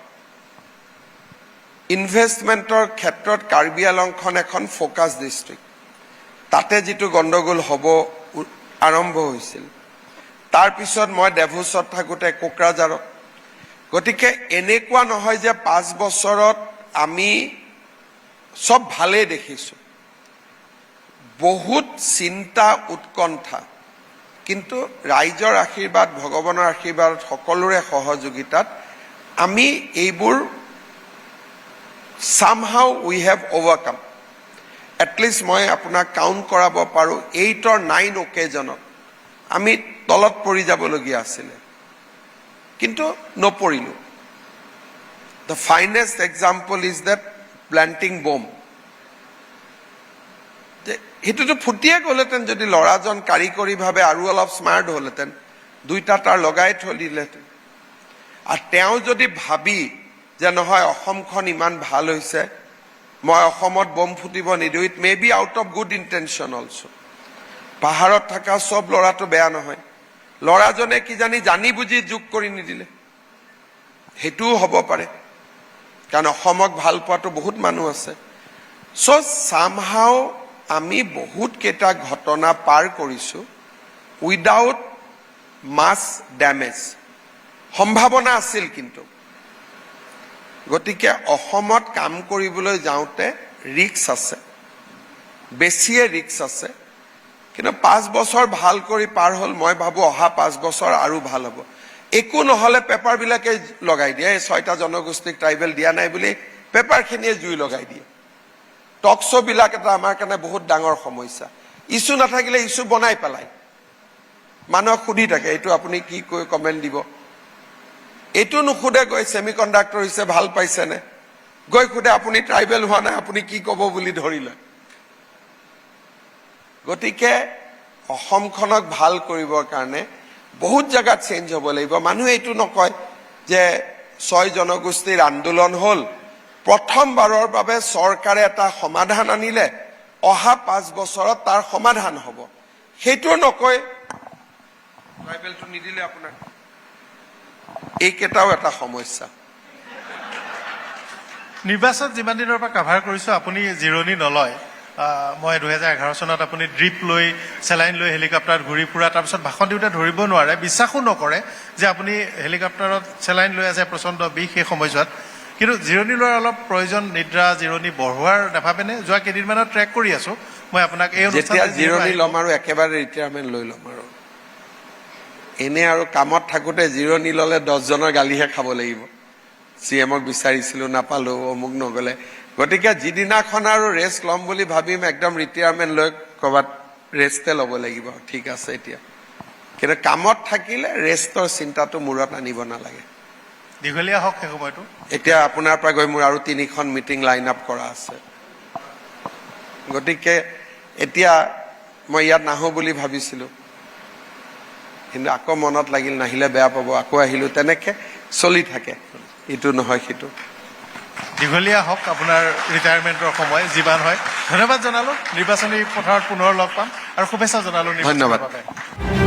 C: ইনভেষ্টমেণ্টৰ ক্ষেত্ৰত কাৰ্বি আলংখন এখন ফ'কাছ ডিষ্ট্ৰিক্ট তাতে যিটো গণ্ডগোল হ'ব আৰম্ভ হৈছিল তাৰপিছত মই ডেভোছত থাকোঁতে কোকৰাঝাৰত গতিকে এনেকুৱা নহয় যে 5 বছৰত আমি সব ভালেই দেখিছোঁ বহুত চিন্তা উৎকণ্ঠা কিন্তু ৰাইজৰ আশীৰ্বাদ ভগৱানৰ আশীৰ্বাদ সকলোৰে সহযোগিতাত আমি এইবোৰ somehow we have overcome at least মই আপোনাক কাউণ্ট কৰাব পাৰোঁ 8 or 9 অকেজনত আমি তলত পৰি যাবলগীয়া আছিলে কিন্তু নপৰিলোঁ the finest example is that planting bomb হেতুটো ফুটিয়ে গ'লহেঁতেন যদি ল'ৰাজন কাৰিকৰীভাৱে আৰু অলপ স্মাৰ্ট হ'লহেঁতেন দুইটা তাৰ লগাই থৈ দিলেহেঁতেন আৰু তেওঁ যদি ভাবি যে নহয় অসমখন ইমান ভাল হৈছে মই অসমত বম ফুটিব নিদিওঁ it may be out of good intention also পাহাৰত থকা সব ল'ৰাটো বেয়া নহয় ল'ৰাজনে কিজানি জানি বুজি যোগ কৰি নিদিলে সেইটোও হ'ব পাৰে কাৰণ অসমক ভাল পোৱাটো বহুত মানুহ আছে চ' চামহাও আমি বহুত কেইটা ঘটনা পাৰ কৰিছোঁ উইদাউট মাছ ডেমেজ সম্ভাৱনা আছিল কিন্তু গতিকে অসমত কাম কৰিবলৈ যাওঁতে ৰিস্ক আছে বেছিয়ে ৰিস্ক আছে কিন্তু 5 বছৰ ভাল কৰি পাৰ হ'ল মই ভাবোঁ অহা 5 বছৰ আৰু ভাল হ'ব একো নহ'লে পেপাৰবিলাকে লগাই দিয়ে 6টা জনগোষ্ঠীক ট্ৰাইবেল দিয়া নাই বুলি পেপাৰখিনিয়ে জুই লগাই দিয়ে টক শ্ব'বিলাক এটা আমাৰ কাৰণে বহুত ডাঙৰ সমস্যা ইছ্যু নাথাকিলে ইছ্যু বনাই পেলায় মানুহক সুধি থাকে এইটো আপুনি কি কৈ কমেণ্ট দিব এইটো নুসুধে গৈ ছেমি কণ্ডাক্টৰ হৈছে ভাল পাইছেনে গৈ সোধে আপুনি ট্ৰাইবেল হোৱা নাই আপুনি কি ক'ব বুলি ধৰিলে গতিকে অসমখনক ভাল কৰিবৰ কাৰণে বহুত জেগাত চেঞ্জ হ'ব লাগিব মানুহে এইটো নকয় যে 6 জনগোষ্ঠীৰ আন্দোলন হ'ল প্ৰথমবাৰৰ বাবে চৰকাৰে এটা সমাধান আনিলে অহা 5 বছৰত তাৰ সমাধান হ'ব সেইটো নকয় ট্ৰাইবেলটো নিদিলে আপোনাৰ এইকেইটাও এটা সমস্যা
B: নিৰ্বাচন যিমান দিনৰ পৰা কাভাৰ কৰিছোঁ আপুনি জিৰণি নলয় মই 2011 চনত আপুনি ড্ৰিপ লৈ চেলাইন লৈ হেলিকপ্টাৰত ঘূৰি ফুৰা তাৰপিছত ভাষণ দিওঁতে ধৰিব নোৱাৰে বিশ্বাসো নকৰে যে আপুনি হেলিকপ্টাৰত চেলাইন লৈ আছে প্ৰচণ্ড বিষ সেই সময়ছোৱাত কিন্তু জিৰণি লোৱাৰ অলপ প্ৰয়োজন নিদ্ৰা জিৰণি বঢ়োৱাৰ নাভাবেনে যোৱা কেইদিনমানত ট্ৰেক কৰি আছো মই আপোনাক এই
C: যেতিয়া জিৰণি ল'ম আৰু একেবাৰে ৰিটায়াৰমেণ্ট লৈ ল'ম আৰু এনে আৰু কামত থাকোঁতে জিৰণি ল'লে 10 জনৰ গালিহে খাব লাগিব CM-ক বিচাৰিছিলোঁ নাপালোঁ অমুক নগ'লে গতিকে যিদিনাখন আৰু ৰেষ্ট ল'ম বুলি ভাবিম একদম ৰিটায়াৰমেণ্ট লৈ ক'ৰবাত ৰেষ্টে ল'ব লাগিব ঠিক আছে এতিয়া কিন্তু কামত থাকিলে ৰেষ্টৰ চিন্তাটো মূৰত আনিব নালাগে
B: দীঘলীয়া হওক সেই সময়টো
C: এতিয়া আপোনাৰ পৰা গৈ মোৰ আৰু 3খন মিটিং লাইন আপ কৰা আছে গতিকে এতিয়া মই ইয়াত নাহোঁ বুলি ভাবিছিলোঁ কিন্তু আকৌ মনত লাগিল নাহিলে বেয়া পাব আকৌ আহিলোঁ তেনেকৈ চলি থাকে ইটো নহয় সিটো
B: দীঘলীয়া হওক আপোনাৰ ৰিটায়াৰমেণ্টৰ সময় যিমান হয় ধন্যবাদ জনালোঁ নিৰ্বাচনী পথাৰত পুনৰ লগ পাম আৰু শুভেচ্ছা জনালোঁ
C: ধন্যবাদ।
B: বাবে